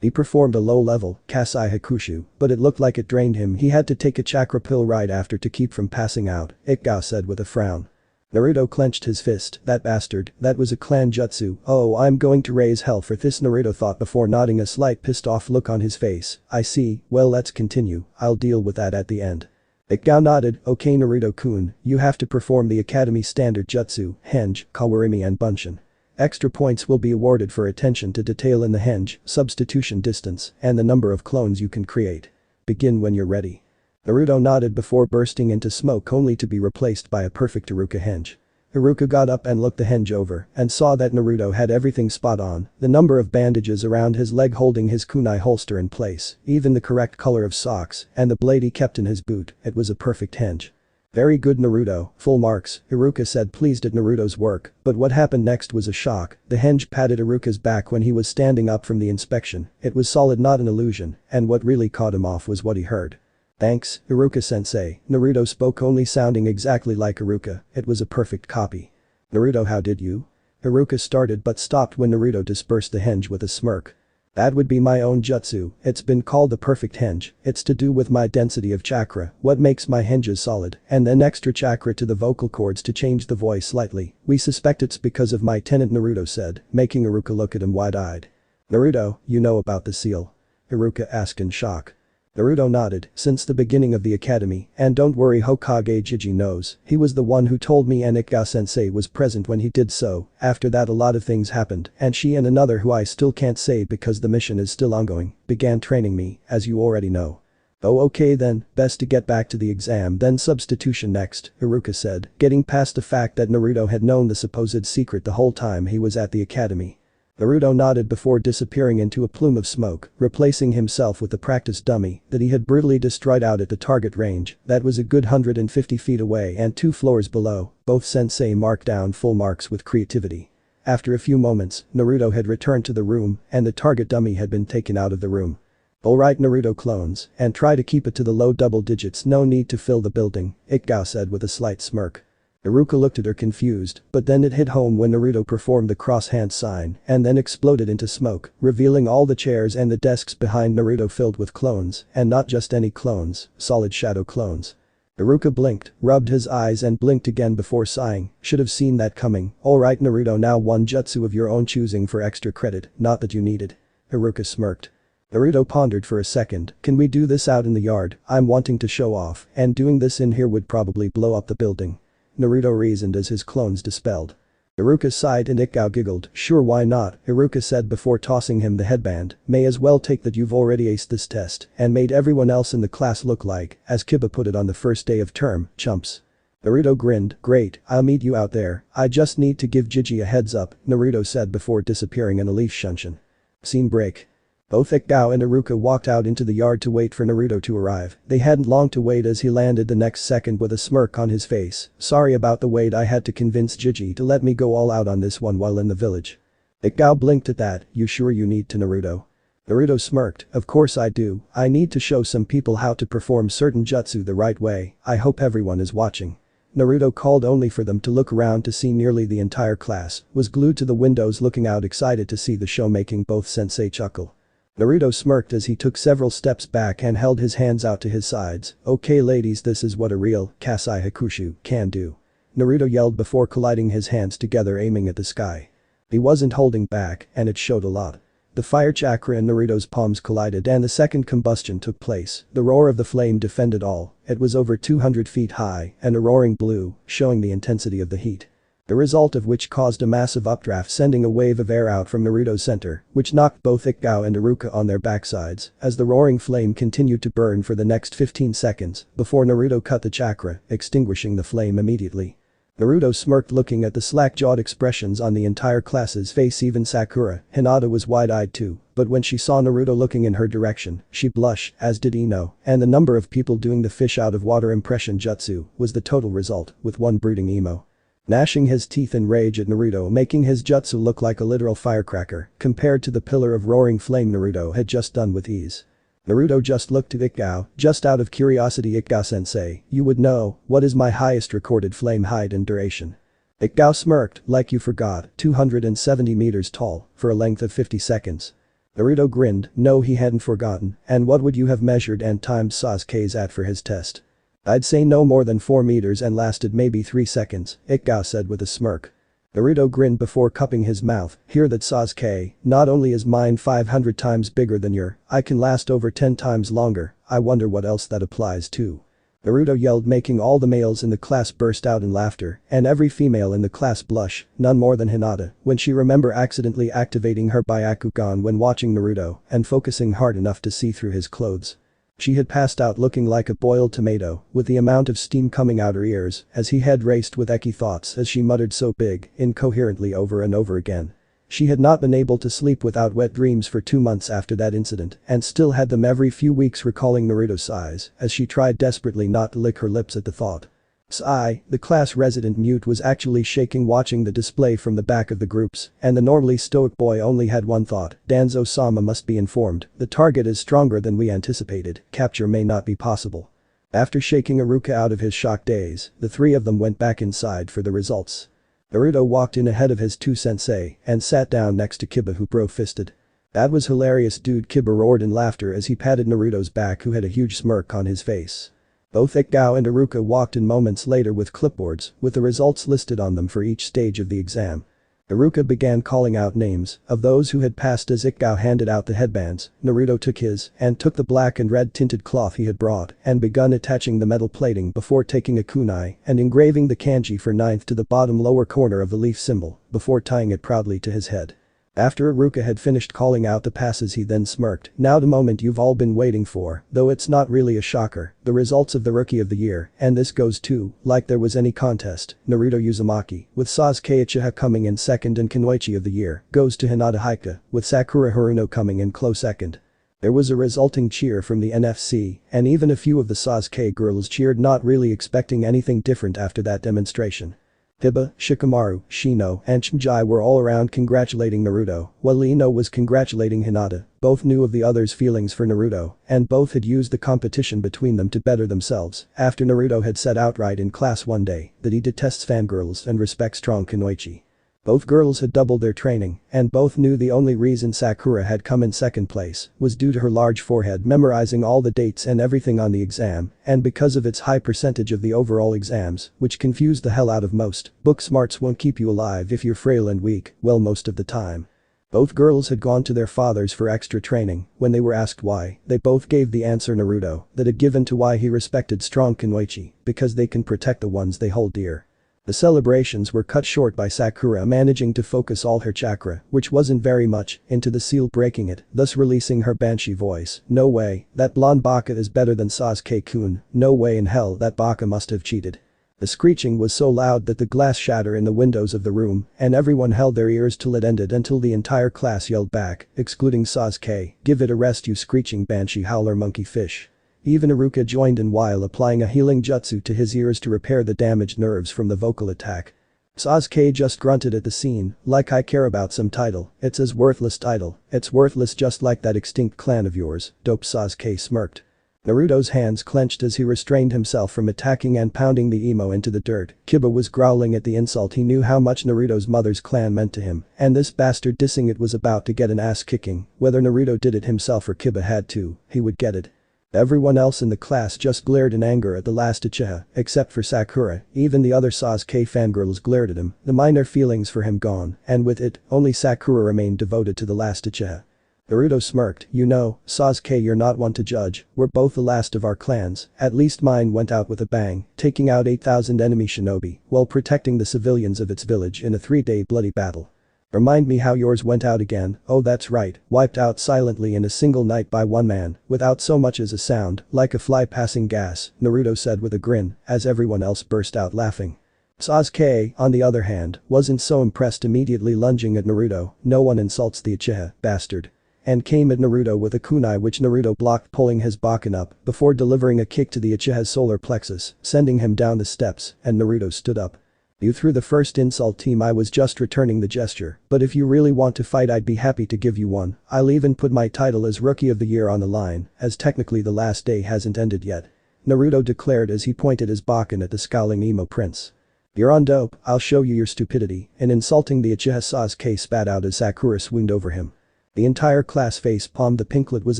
He performed a low-level, Kasai Hakushu, but it looked like it drained him. He had to take a chakra pill right after to keep from passing out, Ikao said with a frown. Naruto clenched his fist. That bastard, that was a clan jutsu. Oh, I'm going to raise hell for this, Naruto thought before nodding, a slight pissed off look on his face. I see, well let's continue, I'll deal with that at the end. Ikao nodded. Okay Naruto-kun, you have to perform the academy standard jutsu, henge, kawarimi and bunshin. Extra points will be awarded for attention to detail in the henge, substitution distance, and the number of clones you can create. Begin when you're ready. Naruto nodded before bursting into smoke only to be replaced by a perfect Iruka henge. Iruka got up and looked the henge over and saw that Naruto had everything spot on, the number of bandages around his leg holding his kunai holster in place, even the correct color of socks, and the blade he kept in his boot. It was a perfect henge. Very good Naruto, full marks, Iruka said, pleased at Naruto's work, but what happened next was a shock. The henge patted Iruka's back when he was standing up from the inspection. It was solid, not an illusion, and what really caught him off was what he heard. Thanks, Iruka-sensei, Naruto spoke, only sounding exactly like Iruka. It was a perfect copy. Naruto, how did you? Iruka started but stopped when Naruto dispersed the henge with a smirk. That would be my own jutsu, it's been called the perfect henge, it's to do with my density of chakra, what makes my henges solid, and then extra chakra to the vocal cords to change the voice slightly. We suspect it's because of my tenant, Naruto said, making Iruka look at him wide-eyed. Naruto, you know about the seal? Iruka asked in shock. Naruto nodded, since the beginning of the academy, and don't worry, Hokage Jiji knows, he was the one who told me, and Ikao-sensei was present when he did so. After that a lot of things happened, and she and another who I still can't say because the mission is still ongoing, began training me, as you already know. Oh okay then, best to get back to the exam, then substitution next, Iruka said, getting past the fact that Naruto had known the supposed secret the whole time he was at the academy. Naruto nodded before disappearing into a plume of smoke, replacing himself with the practice dummy that he had brutally destroyed out at the target range. That was a good 150 feet away and 2 floors below. Both sensei marked down full marks with creativity. After a few moments, Naruto had returned to the room and the target dummy had been taken out of the room. Alright Naruto clones, and try to keep it to the low double digits, no need to fill the building, Ikao said with a slight smirk. Iruka looked at her confused, but then it hit home when Naruto performed the cross-hand sign and then exploded into smoke, revealing all the chairs and the desks behind Naruto filled with clones, and not just any clones, solid shadow clones. Iruka blinked, rubbed his eyes and blinked again before sighing, should have seen that coming. Alright Naruto, now one jutsu of your own choosing for extra credit, not that you needed. Iruka smirked. Naruto pondered for a second, can we do this out in the yard? I'm wanting to show off, and doing this in here would probably blow up the building. Naruto reasoned as his clones dispelled. Iruka sighed and Ikao giggled, sure why not, Iruka said before tossing him the headband, may as well take that you've already aced this test and made everyone else in the class look like, as Kiba put it on the first day of term, chumps. Naruto grinned, great, I'll meet you out there, I just need to give Jiji a heads up, Naruto said before disappearing in a leaf shunshin. Scene break. Both Ikao and Iruka walked out into the yard to wait for Naruto to arrive. They hadn't long to wait as he landed the next second with a smirk on his face. Sorry about the wait, I had to convince Jiji to let me go all out on this one while in the village. Ikao blinked at that, you sure you need to, Naruto? Naruto smirked, of course I do, I need to show some people how to perform certain jutsu the right way, I hope everyone is watching. Naruto called only for them to look around to see nearly the entire class was glued to the windows looking out excited to see the show, making both sensei chuckle. Naruto smirked as he took several steps back and held his hands out to his sides. Okay ladies, this is what a real Kasai Hakushu can do. Naruto yelled before colliding his hands together aiming at the sky. He wasn't holding back and it showed a lot. The fire chakra in Naruto's palms collided and the second combustion took place. The roar of the flame defended all. It was over 200 feet high and a roaring blue, showing the intensity of the heat. The result of which caused a massive updraft, sending a wave of air out from Naruto's center, which knocked both Ikao and Iruka on their backsides as the roaring flame continued to burn for the next 15 seconds before Naruto cut the chakra, extinguishing the flame immediately. Naruto smirked looking at the slack-jawed expressions on the entire class's face. Even Sakura, Hinata was wide-eyed too, but when she saw Naruto looking in her direction, she blushed, as did Ino, and the number of people doing the fish out of water impression jutsu was the total result, with one brooding emo gnashing his teeth in rage at Naruto, making his jutsu look like a literal firecracker compared to the pillar of roaring flame Naruto had just done with ease. Naruto just looked at Ikao, just out of curiosity. Ikao-sensei, you would know, what is my highest recorded flame height and duration? Ikgao smirked, like you forgot, 270 meters tall, for a length of 50 seconds. Naruto grinned, no he hadn't forgotten, and what would you have measured and timed Sasuke's at for his test? I'd say no more than 4 meters and lasted maybe 3 seconds, Ikgao said with a smirk. Naruto grinned before cupping his mouth, hear that Sasuke, not only is mine 500 times bigger than your, I can last over 10 times longer, I wonder what else that applies to. Naruto yelled, making all the males in the class burst out in laughter, and every female in the class blush, none more than Hinata, when she remember accidentally activating her Byakugan when watching Naruto and focusing hard enough to see through his clothes. She had passed out looking like a boiled tomato, with the amount of steam coming out her ears as he head raced with Eki thoughts as she muttered so big, incoherently over and over again. She had not been able to sleep without wet dreams for 2 months after that incident and still had them every few weeks recalling Naruto's size as she tried desperately not to lick her lips at the thought. Sai, the class resident mute was actually shaking watching the display from the back of the groups and the normally stoic boy only had one thought, Danzo-sama must be informed, the target is stronger than we anticipated, capture may not be possible. After shaking Iruka out of his shocked daze, the three of them went back inside for the results. Naruto walked in ahead of his two sensei and sat down next to Kiba who bro-fisted. That was hilarious dude, Kiba roared in laughter as he patted Naruto's back who had a huge smirk on his face. Both Ikgao and Iruka walked in moments later with clipboards with the results listed on them for each stage of the exam. Iruka began calling out names of those who had passed as Ikgao handed out the headbands. Naruto took his and took the black and red tinted cloth he had brought and begun attaching the metal plating before taking a kunai and engraving the kanji for ninth to the bottom lower corner of the leaf symbol before tying it proudly to his head. After Iruka had finished calling out the passes he then smirked, now the moment you've all been waiting for, though it's not really a shocker, the results of the Rookie of the Year, and this goes to, like there was any contest, Naruto Uzumaki, with Sasuke Uchiha coming in second and Kunoichi of the Year, goes to Hinata Hyuga, with Sakura Haruno coming in close second. There was a resulting cheer from the NFC, and even a few of the Sasuke girls cheered not really expecting anything different after that demonstration. Hiba, Shikamaru, Shino, and Shinji were all around congratulating Naruto, while Ino was congratulating Hinata, both knew of the other's feelings for Naruto, and both had used the competition between them to better themselves, after Naruto had said outright in class one day that he detests fangirls and respects strong kunoichi. Both girls had doubled their training, and both knew the only reason Sakura had come in second place was due to her large forehead memorizing all the dates and everything on the exam, and because of its high percentage of the overall exams, which confused the hell out of most. Book smarts won't keep you alive if you're frail and weak, well most of the time. Both girls had gone to their fathers for extra training. When they were asked why, they both gave the answer Naruto that had given to why he respected strong kunoichi, because they can protect the ones they hold dear. The celebrations were cut short by Sakura managing to focus all her chakra, which wasn't very much, into the seal breaking it, thus releasing her banshee voice. No way, that blonde baka is better than Sasuke-kun, no way in hell that baka must have cheated. The screeching was so loud that the glass shattered in the windows of the room and everyone held their ears till it ended until the entire class yelled back, excluding Sasuke, give it a rest you screeching banshee howler monkey fish. Even Iruka joined in while applying a healing jutsu to his ears to repair the damaged nerves from the vocal attack. Sasuke just grunted at the scene, like I care about some title, it's as worthless title, it's worthless just like that extinct clan of yours, dope Sasuke smirked. Naruto's hands clenched as he restrained himself from attacking and pounding the emo into the dirt. Kiba was growling at the insult. He knew how much Naruto's mother's clan meant to him, and this bastard dissing it was about to get an ass kicking, whether Naruto did it himself or Kiba had to, he would get it. Everyone else in the class just glared in anger at the last Uchiha, except for Sakura. Even the other Sasuke fangirls glared at him, the minor feelings for him gone, and with it, only Sakura remained devoted to the last Uchiha. Naruto smirked, you know, Sasuke you're not one to judge, we're both the last of our clans, at least mine went out with a bang, taking out 8,000 enemy shinobi, while protecting the civilians of its village in a 3-day bloody battle. Remind me how yours went out again. Oh that's right, wiped out silently in a single night by one man, without so much as a sound, like a fly passing gas, Naruto said with a grin, as everyone else burst out laughing. Sasuke, on the other hand, wasn't so impressed, immediately lunging at Naruto, no one insults the Uchiha, bastard. And came at Naruto with a kunai which Naruto blocked, pulling his Bakken up before delivering a kick to the Uchiha's solar plexus, sending him down the steps, and Naruto stood up. You threw the first insult team, I was just returning the gesture, but if you really want to fight I'd be happy to give you one, I'll even put my title as Rookie of the Year on the line, as technically the last day hasn't ended yet. Naruto declared as he pointed his Bakken at the scowling emo prince. "You're on dope, I'll show you your stupidity," and insulting the Uchiha Sasuke spat out as Sakura swooned over him. The entire class face-palmed. The pinklet was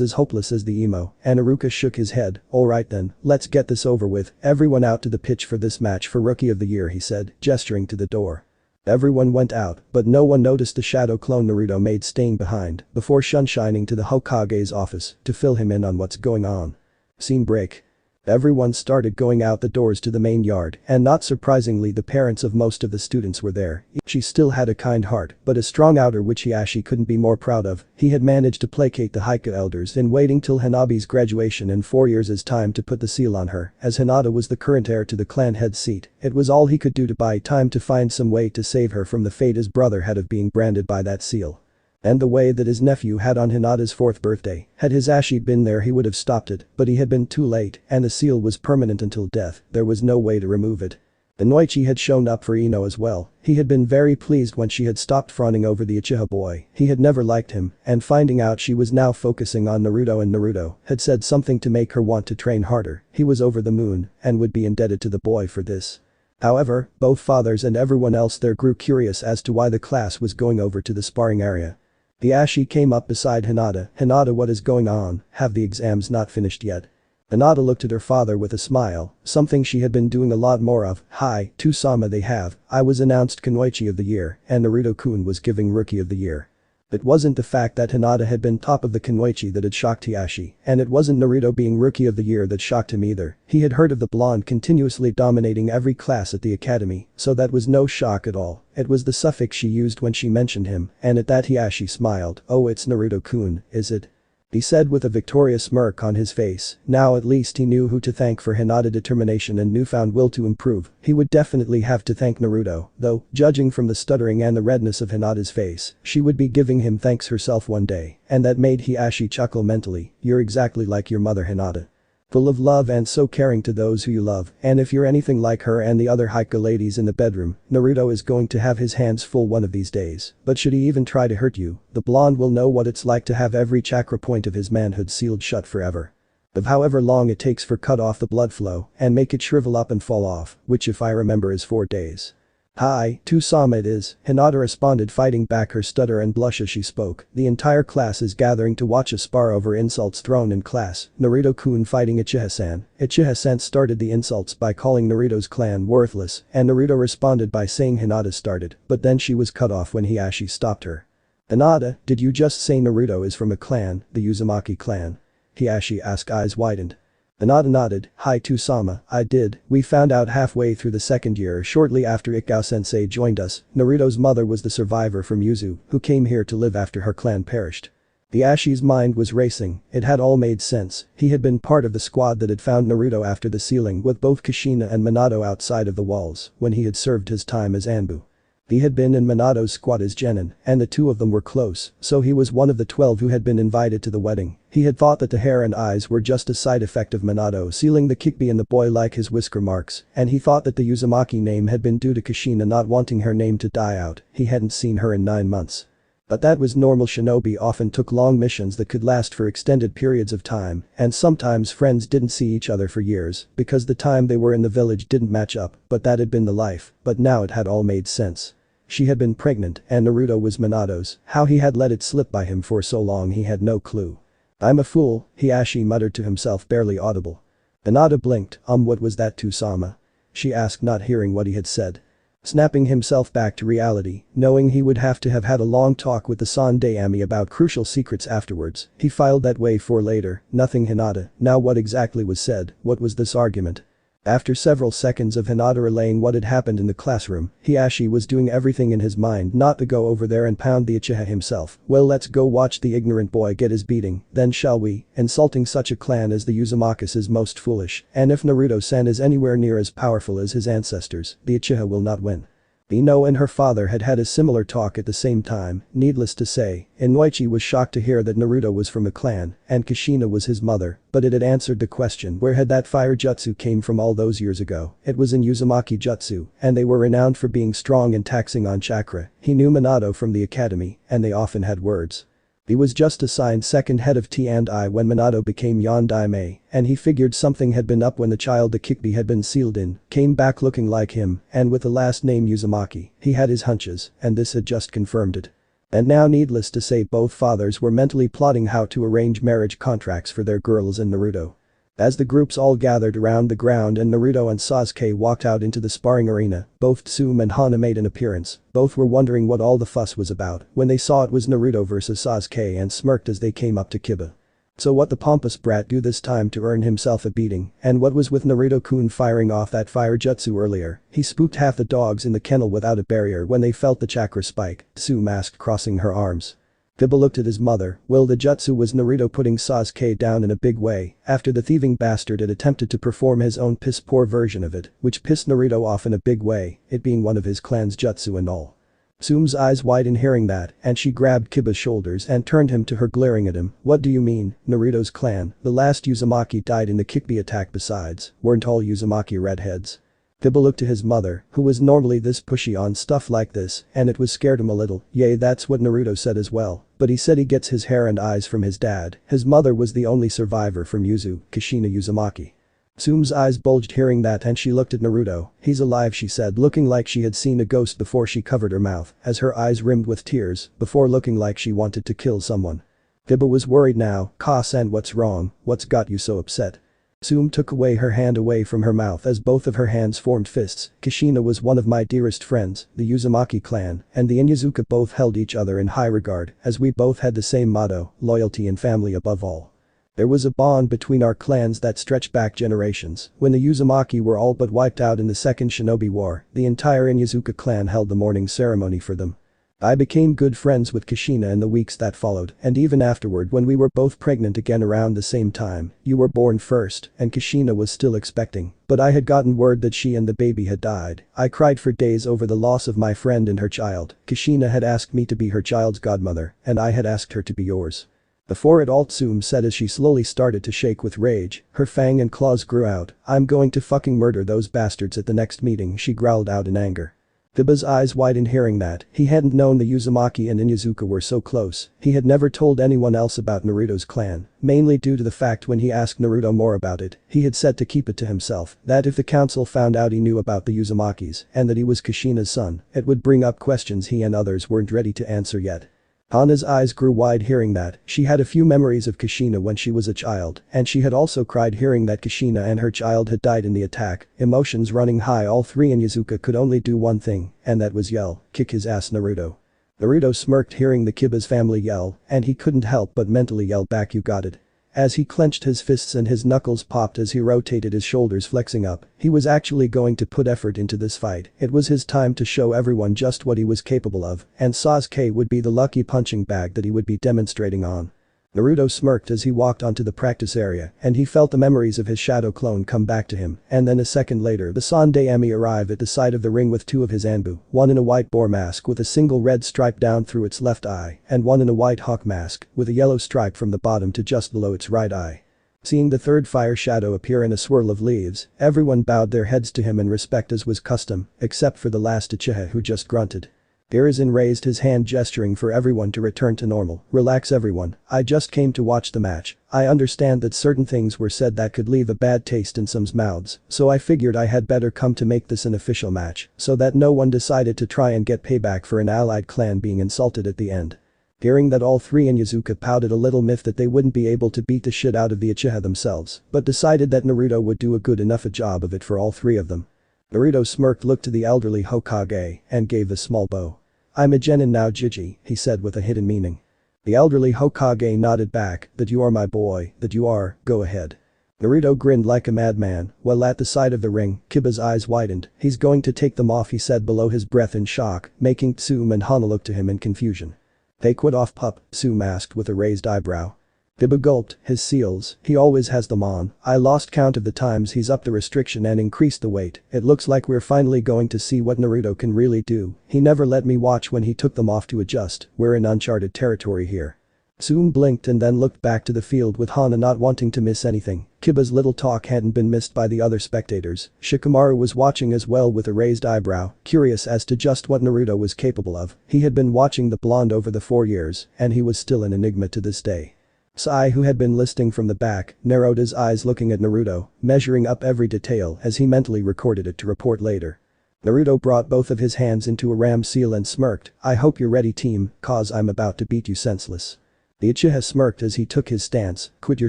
as hopeless as the emo, and Iruka shook his head. "Alright then, let's get this over with, everyone out to the pitch for this match for Rookie of the Year," he said, gesturing to the door. Everyone went out, but no one noticed the shadow clone Naruto made staying behind before sunshining to the Hokage's office to fill him in on what's going on. Scene break. Everyone started going out the doors to the main yard, and not surprisingly the parents of most of the students were there. She still had a kind heart, but a strong outer which Hiashi couldn't be more proud of. He had managed to placate the Haikyuu elders in waiting till Hanabi's graduation in 4 years' time to put the seal on her, as Hinata was the current heir to the clan head seat. It was all he could do to buy time to find some way to save her from the fate his brother had of being branded by that seal. And the way that his nephew had on Hinata's 4th birthday, had Hisashi been there he would have stopped it, but he had been too late, and the seal was permanent until death, there was no way to remove it. The Noichi had shown up for Ino as well. He had been very pleased when she had stopped fawning over the Uchiha boy. He had never liked him, and finding out she was now focusing on Naruto and Naruto had said something to make her want to train harder. He was over the moon and would be indebted to the boy for this. However, both fathers and everyone else there grew curious as to why the class was going over to the sparring area. Hiashi came up beside Hinata. "Hinata, what is going on? Have the exams not finished yet?" Hinata looked at her father with a smile, something she had been doing a lot more of. "Hi, Tusama, they have. I was announced Kunoichi of the Year, and Naruto-kun was giving Rookie of the Year." It wasn't the fact that Hinata had been top of the Kunoichi that had shocked Hiashi, and it wasn't Naruto being Rookie of the Year that shocked him either. He had heard of the blonde continuously dominating every class at the academy, so that was no shock at all. It was the suffix she used when she mentioned him, and at that Hiashi smiled. "Oh, it's Naruto-kun, is it?" he said with a victorious smirk on his face. Now at least he knew who to thank for Hinata's determination and newfound will to improve. He would definitely have to thank Naruto, though, judging from the stuttering and the redness of Hinata's face, she would be giving him thanks herself one day, and that made Hiashi chuckle mentally. "You're exactly like your mother, Hinata. Full of love and so caring to those who you love, and if you're anything like her and the other Haikyuu ladies in the bedroom, Naruto is going to have his hands full one of these days. But should he even try to hurt you, the blonde will know what it's like to have every chakra point of his manhood sealed shut forever. Of however long it takes for cut off the blood flow and make it shrivel up and fall off, which if I remember is 4 days. "Hi, Tusama it is," Hinata responded, fighting back her stutter and blush as she spoke. "The entire class is gathering to watch a spar over insults thrown in class. Naruto-kun fighting Uchiha-san." Uchiha-san started the insults by calling Naruto's clan worthless, and Naruto responded by saying Hinata started, but then she was cut off when Hiashi stopped her. "Hinata, did you just say Naruto is from a clan, the Uzumaki clan?" Hiashi asked, eyes widened. Hinata nodded. "Hi Tusama, I did. We found out halfway through the 2nd year shortly after Ikao-sensei joined us. Naruto's mother was the survivor from Yuzu, who came here to live after her clan perished." Hiashi's mind was racing. It had all made sense. He had been part of the squad that had found Naruto after the sealing with both Kushina and Minato outside of the walls when he had served his time as Anbu. He had been in Minato's squad as genin, and the two of them were close, so he was one of the 12 who had been invited to the wedding. He had thought that the hair and eyes were just a side effect of Minato sealing the Kikbi and the boy like his whisker marks, and he thought that the Uzumaki name had been due to Kushina not wanting her name to die out. He hadn't seen her in 9 months. But that was normal. Shinobi often took long missions that could last for extended periods of time, and sometimes friends didn't see each other for years because the time they were in the village didn't match up, but that had been the life, but now it had all made sense. She had been pregnant and Naruto was Minato's. How he had let it slip by him for so long he had no clue. "I'm a fool," Hiashi muttered to himself, barely audible. Hinata blinked. What was that, Tusama?" she asked, not hearing what he had said. Snapping himself back to reality, knowing he would have to have had a long talk with the Sandaime about crucial secrets afterwards, he filed that way for later. "Nothing, Hinata." Now what exactly was said? What was this argument? After several seconds of Hinata relaying what had happened in the classroom, Hiashi was doing everything in his mind not to go over there and pound the Uchiha himself. "Well, let's go watch the ignorant boy get his beating, then shall we? Insulting such a clan as the Uzumakas is most foolish, and if Naruto-san is anywhere near as powerful as his ancestors, the Uchiha will not win." Ino and her father had had a similar talk at the same time. Needless to say, Inoichi was shocked to hear that Naruto was from a clan and Kushina was his mother, but it had answered the question, where had that fire jutsu came from all those years ago? It was in Uzumaki jutsu, and they were renowned for being strong and taxing on chakra. He knew Minato from the academy, and they often had words. He was just assigned second head of T&I when Minato became Yondaime, and he figured something had been up when the child the Kikbi had been sealed in came back looking like him, and with the last name Uzumaki, he had his hunches, and this had just confirmed it. And now needless to say both fathers were mentally plotting how to arrange marriage contracts for their girls and Naruto. As the groups all gathered around the ground and Naruto and Sasuke walked out into the sparring arena, both Tsume and Hana made an appearance. Both were wondering what all the fuss was about when they saw it was Naruto versus Sasuke and smirked as they came up to Kiba. So what the pompous brat do this time to earn himself a beating, and what was with Naruto-kun firing off that fire jutsu earlier? He spooked half the dogs in the kennel without a barrier when they felt the chakra spike, Tsume asked, crossing her arms. Kiba looked at his mother. Well, the jutsu was Naruto putting Sasuke down in a big way after the thieving bastard had attempted to perform his own piss-poor version of it, which pissed Naruto off in a big way, it being one of his clan's jutsu and all. Tsume's eyes widened hearing that, and she grabbed Kiba's shoulders and turned him to her, glaring at him. What do you mean, Naruto's clan? The last Uzumaki died in the Kikbi attack. Besides, weren't all Uzumaki redheads? Kiba looked to his mother, who was normally this pushy on stuff like this, and it was scared him a little. Yay, that's what Naruto said as well, but he said he gets his hair and eyes from his dad. His mother was the only survivor from Kushina Uzumaki. Tsume's eyes bulged hearing that and she looked at Naruto. He's alive, she said, looking like she had seen a ghost before she covered her mouth, as her eyes rimmed with tears, before looking like she wanted to kill someone. Kiba was worried now. Ka-san, what's wrong? What's got you so upset? Tsume took her hand away from her mouth as both of her hands formed fists. Kushina was one of my dearest friends, the Uzumaki clan, and the Inyazuka both held each other in high regard, as we both had the same motto, loyalty and family above all. There was a bond between our clans that stretched back generations. When the Uzumaki were all but wiped out in the Second Shinobi War, the entire Inyazuka clan held the mourning ceremony for them. I became good friends with Kushina in the weeks that followed, and even afterward when we were both pregnant again around the same time. You were born first, and Kushina was still expecting, but I had gotten word that she and the baby had died. I cried for days over the loss of my friend and her child. Kushina had asked me to be her child's godmother, and I had asked her to be yours. Before it all, Tsume said as she slowly started to shake with rage. Her fang and claws grew out. I'm going to fucking murder those bastards at the next meeting, she growled out in anger. Kiba's eyes widened hearing that. He hadn't known the Uzumaki and Inyazuka were so close. He had never told anyone else about Naruto's clan, mainly due to the fact when he asked Naruto more about it, he had said to keep it to himself, that if the council found out he knew about the Uzumakis and that he was Kushina's son, it would bring up questions he and others weren't ready to answer yet. Hana's eyes grew wide hearing that. She had a few memories of Kushina when she was a child, and she had also cried hearing that Kushina and her child had died in the attack. Emotions running high, all three Inyazuka could only do one thing, and that was yell, kick his ass Naruto. Naruto smirked hearing the Kiba's family yell, and he couldn't help but mentally yell back, you got it. As he clenched his fists and his knuckles popped as he rotated his shoulders flexing up, he was actually going to put effort into this fight. It was his time to show everyone just what he was capable of, and Sasuke would be the lucky punching bag that he would be demonstrating on. Naruto smirked as he walked onto the practice area, and he felt the memories of his shadow clone come back to him, and then a second later the Sandaime arrived at the side of the ring with two of his Anbu, one in a white boar mask with a single red stripe down through its left eye, and one in a white hawk mask with a yellow stripe from the bottom to just below its right eye. Seeing the third fire shadow appear in a swirl of leaves, everyone bowed their heads to him in respect as was custom, except for the last Uchiha who just grunted. Hiruzen raised his hand gesturing for everyone to return to normal. Relax everyone, I just came to watch the match. I understand that certain things were said that could leave a bad taste in some's mouths, so I figured I had better come to make this an official match, so that no one decided to try and get payback for an allied clan being insulted at the end. Hearing that, all three Inyazuka pouted a little, miffed that they wouldn't be able to beat the shit out of the Uchiha themselves, but decided that Naruto would do a good enough a job of it for all three of them. Naruto smirked, looked to the elderly Hokage, and gave a small bow. I'm a genin now, Jiji, he said with a hidden meaning. The elderly Hokage nodded back, that you are my boy, that you are, go ahead. Naruto grinned like a madman. Well, at the side of the ring, Kiba's eyes widened. He's going to take them off, he said below his breath in shock, making Tsume and Hana look to him in confusion. Take what off, pup? Tsume asked with a raised eyebrow. Kiba gulped, his seals, he always has them on. I lost count of the times he's upped the restriction and increased the weight. It looks like we're finally going to see what Naruto can really do. He never let me watch when he took them off to adjust. We're in uncharted territory here. Soon blinked and then looked back to the field with Hana not wanting to miss anything. Kiba's little talk hadn't been missed by the other spectators. Shikamaru was watching as well with a raised eyebrow, curious as to just what Naruto was capable of. He had been watching the blonde over the 4 years, and he was still an enigma to this day. Sai, who had been listening from the back, narrowed his eyes looking at Naruto, measuring up every detail as he mentally recorded it to report later. Naruto brought both of his hands into a ram seal and smirked, "I hope you're ready team, cause I'm about to beat you senseless." The Uchiha smirked as he took his stance, "Quit your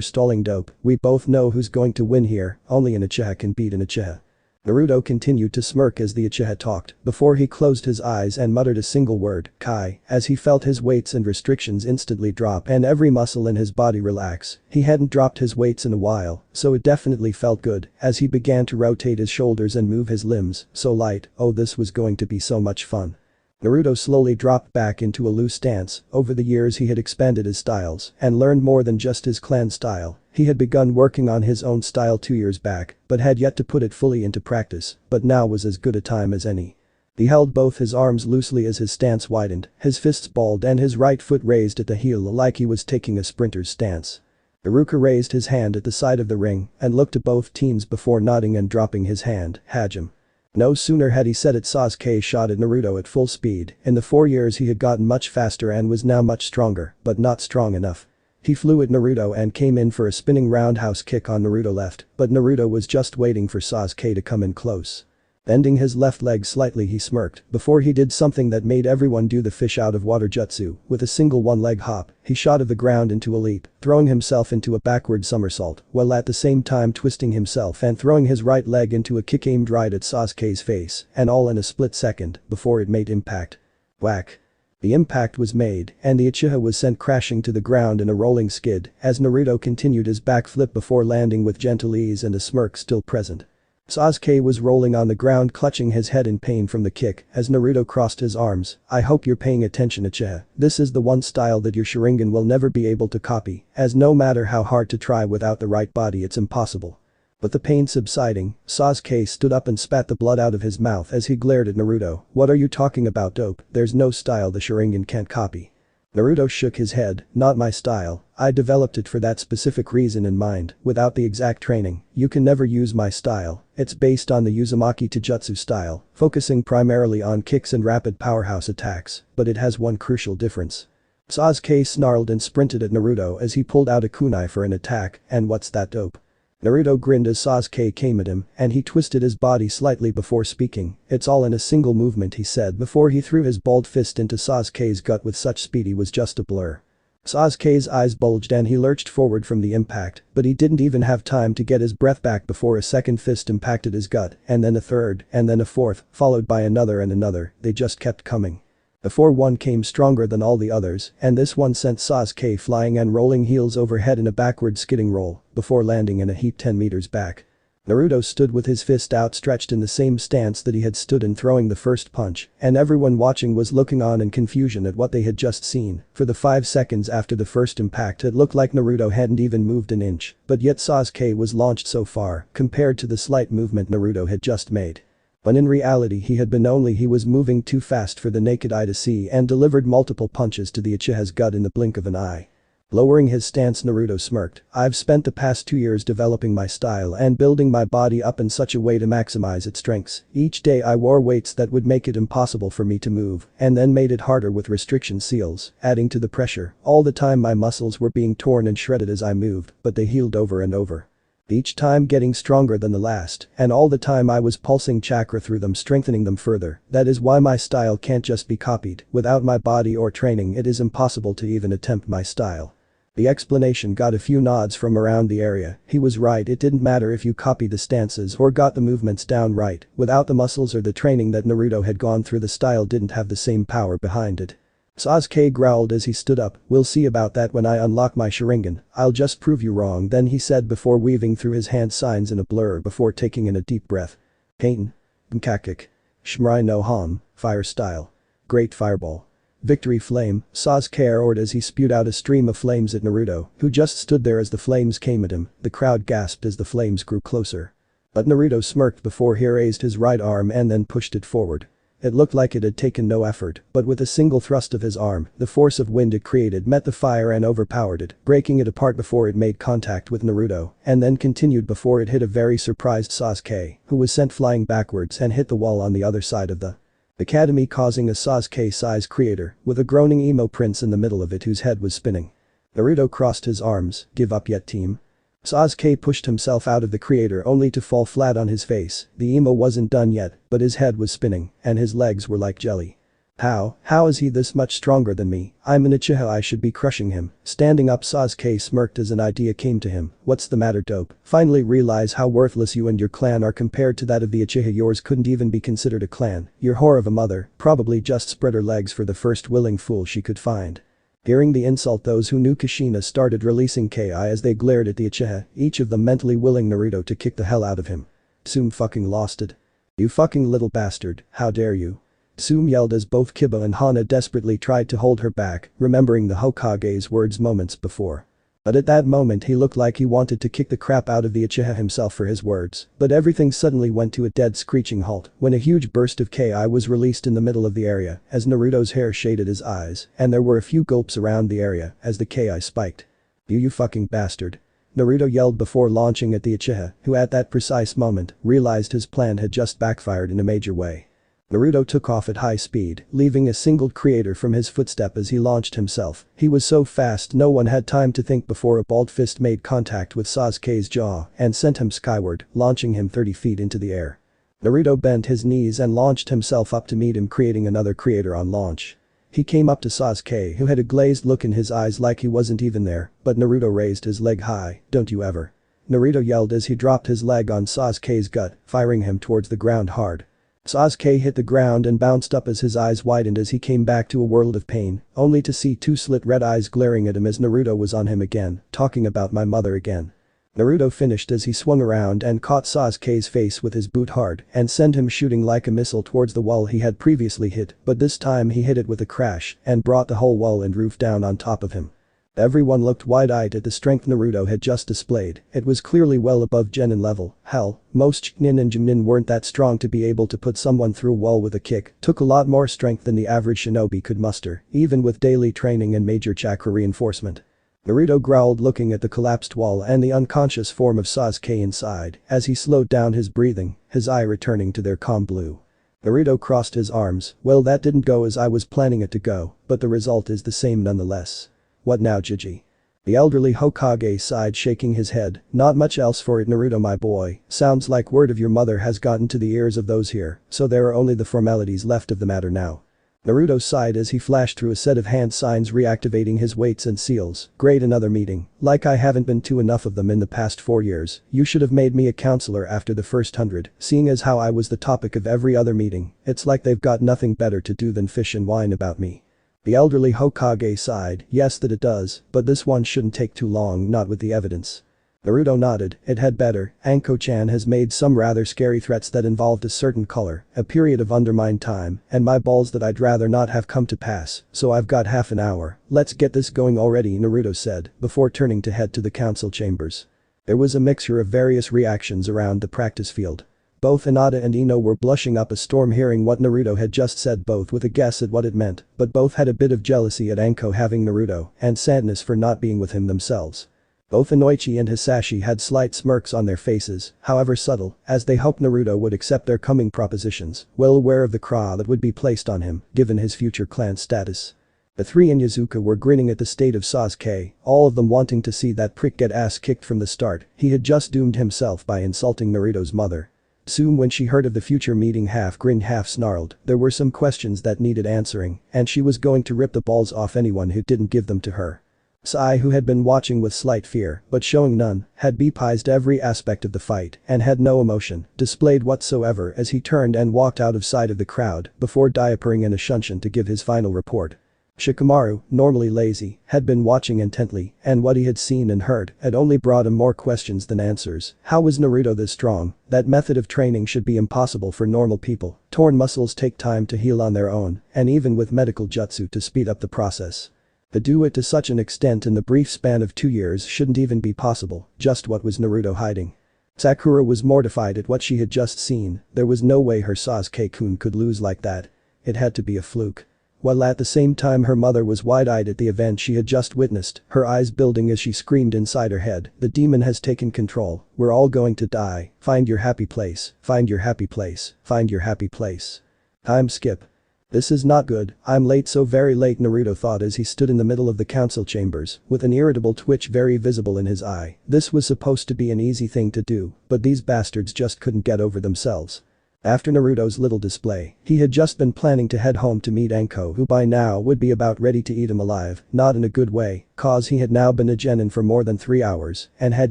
stalling dope, we both know who's going to win here, only an Uchiha can beat an Uchiha." Naruto continued to smirk as the Uchiha talked, before he closed his eyes and muttered a single word, "Kai," as he felt his weights and restrictions instantly drop and every muscle in his body relax. He hadn't dropped his weights in a while, so it definitely felt good, as he began to rotate his shoulders and move his limbs, so light, oh this was going to be so much fun. Naruto slowly dropped back into a loose stance. Over the years he had expanded his styles and learned more than just his clan style. He had begun working on his own style 2 years back, but had yet to put it fully into practice, but now was as good a time as any. He held both his arms loosely as his stance widened, his fists balled and his right foot raised at the heel like he was taking a sprinter's stance. Iruka raised his hand at the side of the ring and looked at both teams before nodding and dropping his hand, Hajime. No sooner had he said it, Sasuke shot at Naruto at full speed. In the 4 years he had gotten much faster and was now much stronger, but not strong enough. He flew at Naruto and came in for a spinning roundhouse kick on Naruto left, but Naruto was just waiting for Sasuke to come in close. Bending his left leg slightly he smirked before he did something that made everyone do the fish out of water jutsu. With a single one-leg hop, he shot of the ground into a leap, throwing himself into a backward somersault, while at the same time twisting himself and throwing his right leg into a kick aimed right at Sasuke's face, and all in a split second before it made impact. Whack. The impact was made, and the Uchiha was sent crashing to the ground in a rolling skid as Naruto continued his backflip before landing with gentle ease and a smirk still present. Sasuke was rolling on the ground clutching his head in pain from the kick as Naruto crossed his arms. "I hope you're paying attention Uchiha. This is the one style that your Sharingan will never be able to copy, as no matter how hard to try without the right body it's impossible." With the pain subsiding, Sasuke stood up and spat the blood out of his mouth as he glared at Naruto. "What are you talking about dope? There's no style the Sharingan can't copy." Naruto shook his head, "Not my style, I developed it for that specific reason in mind, without the exact training, you can never use my style, it's based on the Uzumaki Taijutsu style, focusing primarily on kicks and rapid powerhouse attacks, but it has one crucial difference." Sasuke snarled and sprinted at Naruto as he pulled out a kunai for an attack, "And what's that dope?" Naruto grinned as Sasuke came at him, and he twisted his body slightly before speaking. "It's all in a single movement," he said before he threw his balled fist into Sasuke's gut with such speed he was just a blur. Sasuke's eyes bulged and he lurched forward from the impact, but he didn't even have time to get his breath back before a second fist impacted his gut, and then a third, and then a fourth, followed by another and another, they just kept coming. The fourth one came stronger than all the others, and this one sent Sasuke flying and rolling heels overhead in a backward skidding roll, before landing in a heap 10 meters back. Naruto stood with his fist outstretched in the same stance that he had stood in throwing the first punch, and everyone watching was looking on in confusion at what they had just seen. For the 5 seconds after the first impact it looked like Naruto hadn't even moved an inch, but yet Sasuke was launched so far, compared to the slight movement Naruto had just made. When in reality he was moving too fast for the naked eye to see and delivered multiple punches to the Uchiha's gut in the blink of an eye. Lowering his stance, Naruto smirked, "I've spent the past 2 years developing my style and building my body up in such a way to maximize its strengths. Each day I wore weights that would make it impossible for me to move, and then made it harder with restriction seals, adding to the pressure. All the time my muscles were being torn and shredded as I moved, but they healed over and over. Each time getting stronger than the last, and all the time I was pulsing chakra through them, strengthening them further. That is why my style can't just be copied. Without my body or training it is impossible to even attempt my style." The explanation got a few nods from around the area. He was right, it didn't matter if you copied the stances or got the movements down right. Without the muscles or the training that Naruto had gone through, the style didn't have the same power behind it. Sasuke growled as he stood up, "We'll see about that when I unlock my Sharingan, I'll just prove you wrong," then he said before weaving through his hand signs in a blur before taking in a deep breath. Pain. Bunkakik. Shimrai no Han, Fire Style. Great Fireball. Victory Flame, Sasuke roared as he spewed out a stream of flames at Naruto, who just stood there as the flames came at him. The crowd gasped as the flames grew closer. But Naruto smirked before he raised his right arm and then pushed it forward. It looked like it had taken no effort, but with a single thrust of his arm, the force of wind it created met the fire and overpowered it, breaking it apart before it made contact with Naruto, and then continued before it hit a very surprised Sasuke, who was sent flying backwards and hit the wall on the other side of the academy, causing a Sasuke-size crater, with a groaning emo prince in the middle of it whose head was spinning. Naruto crossed his arms. Give up yet, team? Sasuke pushed himself out of the crater only to fall flat on his face. The emo wasn't done yet, but his head was spinning, and his legs were like jelly. How is he this much stronger than me? I'm an Uchiha, I should be crushing him. Standing up, Sasuke smirked as an idea came to him. What's the matter, dope? Finally realize how worthless you and your clan are compared to that of the Uchiha. Yours couldn't even be considered a clan. Your whore of a mother probably just spread her legs for the first willing fool she could find. Hearing the insult, those who knew Kushina started releasing Ki as they glared at the Uchiha, each of them mentally willing Naruto to kick the hell out of him. Tsume fucking lost it. You fucking little bastard, how dare you? Tsume yelled as both Kiba and Hana desperately tried to hold her back, remembering the Hokage's words moments before. But at that moment he looked like he wanted to kick the crap out of the Uchiha himself for his words, but everything suddenly went to a dead screeching halt when a huge burst of Ki was released in the middle of the area as Naruto's hair shaded his eyes, and there were a few gulps around the area as the Ki spiked. You fucking bastard. Naruto yelled before launching at the Uchiha, who at that precise moment realized his plan had just backfired in a major way. Naruto took off at high speed, leaving a single crater from his footstep as he launched himself. He was so fast no one had time to think before a balled fist made contact with Sasuke's jaw and sent him skyward, launching him 30 feet into the air. Naruto bent his knees and launched himself up to meet him, creating another crater on launch. He came up to Sasuke, who had a glazed look in his eyes like he wasn't even there, but Naruto raised his leg high. Don't you ever. Naruto yelled as he dropped his leg on Sasuke's gut, firing him towards the ground hard. Sasuke hit the ground and bounced up as his eyes widened as he came back to a world of pain, only to see two slit red eyes glaring at him as Naruto was on him again, talking about my mother again. Naruto finished as he swung around and caught Sasuke's face with his boot hard and sent him shooting like a missile towards the wall he had previously hit, but this time he hit it with a crash and brought the whole wall and roof down on top of him. Everyone looked wide-eyed at the strength Naruto had just displayed. It was clearly well above genin level. Hell, most Chunin and Junin weren't that strong to be able to put someone through a wall with a kick. Took a lot more strength than the average shinobi could muster, even with daily training and major chakra reinforcement. Naruto growled looking at the collapsed wall and the unconscious form of Sasuke inside as he slowed down his breathing, his eye returning to their calm blue. Naruto crossed his arms. Well, that didn't go as I was planning it to go, but the result is the same nonetheless. What now, Gigi? The elderly Hokage sighed, shaking his head. Not much else for it, Naruto my boy. Sounds like word of your mother has gotten to the ears of those here, so there are only the formalities left of the matter now. Naruto sighed as he flashed through a set of hand signs reactivating his weights and seals. Great, another meeting. Like I haven't been to enough of them in the past 4 years. You should have made me a counselor after the first 100, seeing as how I was the topic of every other meeting. It's like they've got nothing better to do than fish and whine about me. The elderly Hokage sighed. Yes, that it does, but this one shouldn't take too long, not with the evidence. Naruto nodded. It had better. Anko-chan has made some rather scary threats that involved a certain color, a period of undermined time, and my balls that I'd rather not have come to pass, so I've got half an hour. Let's get this going already, Naruto said, before turning to head to the council chambers. There was a mixture of various reactions around the practice field. Both Hinata and Ino were blushing up a storm hearing what Naruto had just said, both with a guess at what it meant, but both had a bit of jealousy at Anko having Naruto and sadness for not being with him themselves. Both Inoichi and Hisashi had slight smirks on their faces, however subtle, as they hoped Naruto would accept their coming propositions, well aware of the craw that would be placed on him, given his future clan status. The three in Yazuka were grinning at the state of Sasuke, all of them wanting to see that prick get ass kicked from the start. He had just doomed himself by insulting Naruto's mother. Soon when she heard of the future meeting half grinned half snarled. There were some questions that needed answering, and she was going to rip the balls off anyone who didn't give them to her. Sai, who had been watching with slight fear, but showing none, had bepised every aspect of the fight and had no emotion displayed whatsoever as he turned and walked out of sight of the crowd before diapering in a shunshin to give his final report. Shikamaru, normally lazy, had been watching intently, and what he had seen and heard had only brought him more questions than answers. How was Naruto this strong? That method of training should be impossible for normal people. Torn muscles take time to heal on their own, and even with medical jutsu to speed up the process. To do it to such an extent in the brief span of 2 years shouldn't even be possible. Just what was Naruto hiding? Sakura was mortified at what she had just seen. There was no way her Sasuke-kun could lose like that. It had to be a fluke. While at the same time her mother was wide-eyed at the event she had just witnessed, her eyes building as she screamed inside her head, "The demon has taken control. We're all going to die. Find your happy place. Find your happy place. Find your happy place." Time skip. This is not good, I'm late, so very late, Naruto thought as he stood in the middle of the council chambers, with an irritable twitch very visible in his eye. This was supposed to be an easy thing to do, but these bastards just couldn't get over themselves. After Naruto's little display, he had just been planning to head home to meet Anko, who by now would be about ready to eat him alive, not in a good way, cause he had now been a genin for more than 3 hours, and had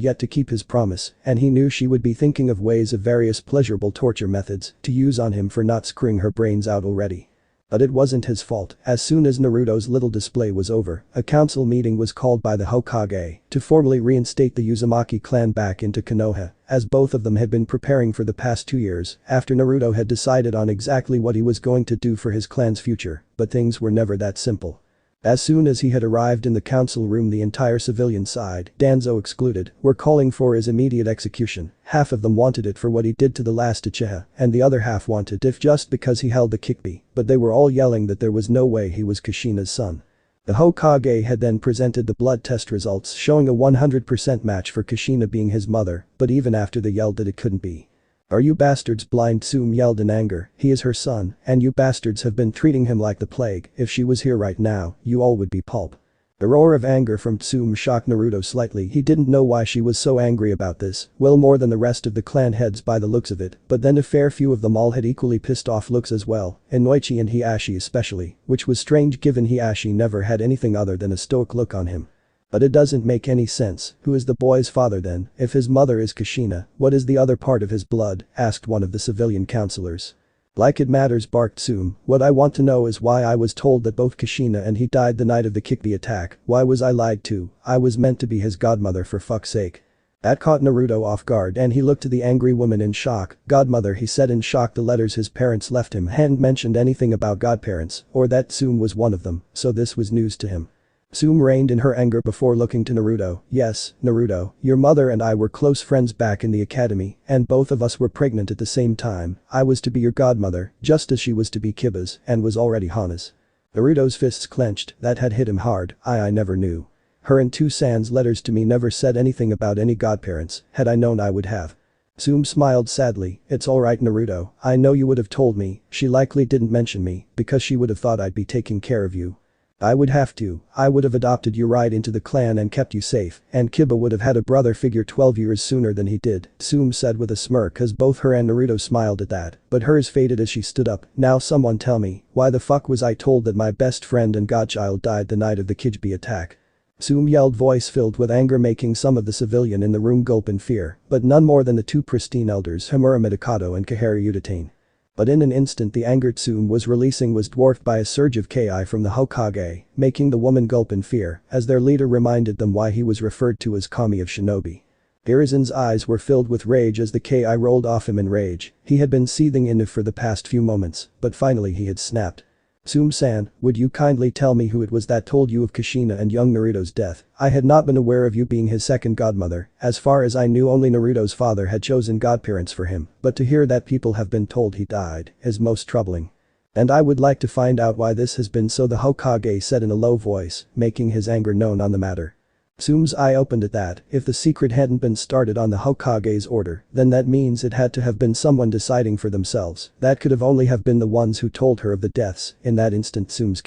yet to keep his promise, and he knew she would be thinking of ways of various pleasurable torture methods to use on him for not screwing her brains out already. But it wasn't his fault. As soon as Naruto's little display was over, a council meeting was called by the Hokage to formally reinstate the Uzumaki clan back into Konoha, as both of them had been preparing for the past 2 years after Naruto had decided on exactly what he was going to do for his clan's future, but things were never that simple. As soon as he had arrived in the council room, the entire civilian side, Danzo excluded, were calling for his immediate execution. Half of them wanted it for what he did to the last Uchiha, and the other half wanted it just because he held the Kikbi, but they were all yelling that there was no way he was Kushina's son. The Hokage had then presented the blood test results showing a 100% match for Kushina being his mother, but even after they yelled that it couldn't be. "Are you bastards blind?" Tsume yelled in anger. "He is her son, and you bastards have been treating him like the plague. If she was here right now, you all would be pulp." The roar of anger from Tsume shocked Naruto slightly. He didn't know why she was so angry about this, well more than the rest of the clan heads by the looks of it, but then a fair few of them all had equally pissed off looks as well, Inoichi and Hiashi especially, which was strange given Hiashi never had anything other than a stoic look on him. But it doesn't make any sense. Who is the boy's father then? If his mother is Kushina, what is the other part of his blood? Asked one of the civilian councillors. Like it matters, barked Tsume. What I want to know is why I was told that both Kushina and he died the night of the Kikbi attack. Why was I lied to? I was meant to be his godmother, for fuck's sake. That caught Naruto off guard and he looked to the angry woman in shock. "Godmother," he said in shock. The letters his parents left him hadn't mentioned anything about godparents, or that Tsume was one of them, so this was news to him. Tsume reined in her anger before looking to Naruto. "Yes, Naruto, your mother and I were close friends back in the academy, and both of us were pregnant at the same time. I was to be your godmother, just as she was to be Kiba's, and was already Hana's." Naruto's fists clenched. That had hit him hard. I never knew. Her and Two-san's letters to me never said anything about any godparents. Had I known I would have. Tsume smiled sadly. "It's alright, Naruto, I know you would have told me. She likely didn't mention me, because she would have thought I'd be taking care of you. I would have to. I would have adopted you right into the clan and kept you safe, and Kiba would have had a brother figure 12 years sooner than he did," Tsume said with a smirk as both her and Naruto smiled at that, but hers faded as she stood up. "Now someone tell me, why the fuck was I told that my best friend and godchild died the night of the Kikbi attack?" Tsume yelled, voice filled with anger, making some of the civilian in the room gulp in fear, but none more than the two pristine elders Himura Midokado and Kaharu Uchiha. But in an instant the anger Tsume was releasing was dwarfed by a surge of ki from the Hokage, making the woman gulp in fear as their leader reminded them why he was referred to as Kami of Shinobi. Hiruzen's eyes were filled with rage as the ki rolled off him in rage. He had been seething in it for the past few moments, but finally he had snapped. "Tsume-san, would you kindly tell me who it was that told you of Kushina and young Naruto's death? I had not been aware of you being his second godmother. As far as I knew, only Naruto's father had chosen godparents for him, but to hear that people have been told he died is most troubling. And I would like to find out why this has been so," the Hokage said in a low voice, making his anger known on the matter. Tsume's eye opened at that. If the secret hadn't been started on the Hokage's order, then that means it had to have been someone deciding for themselves. That could have only have been the ones who told her of the deaths. In that instant Tsume's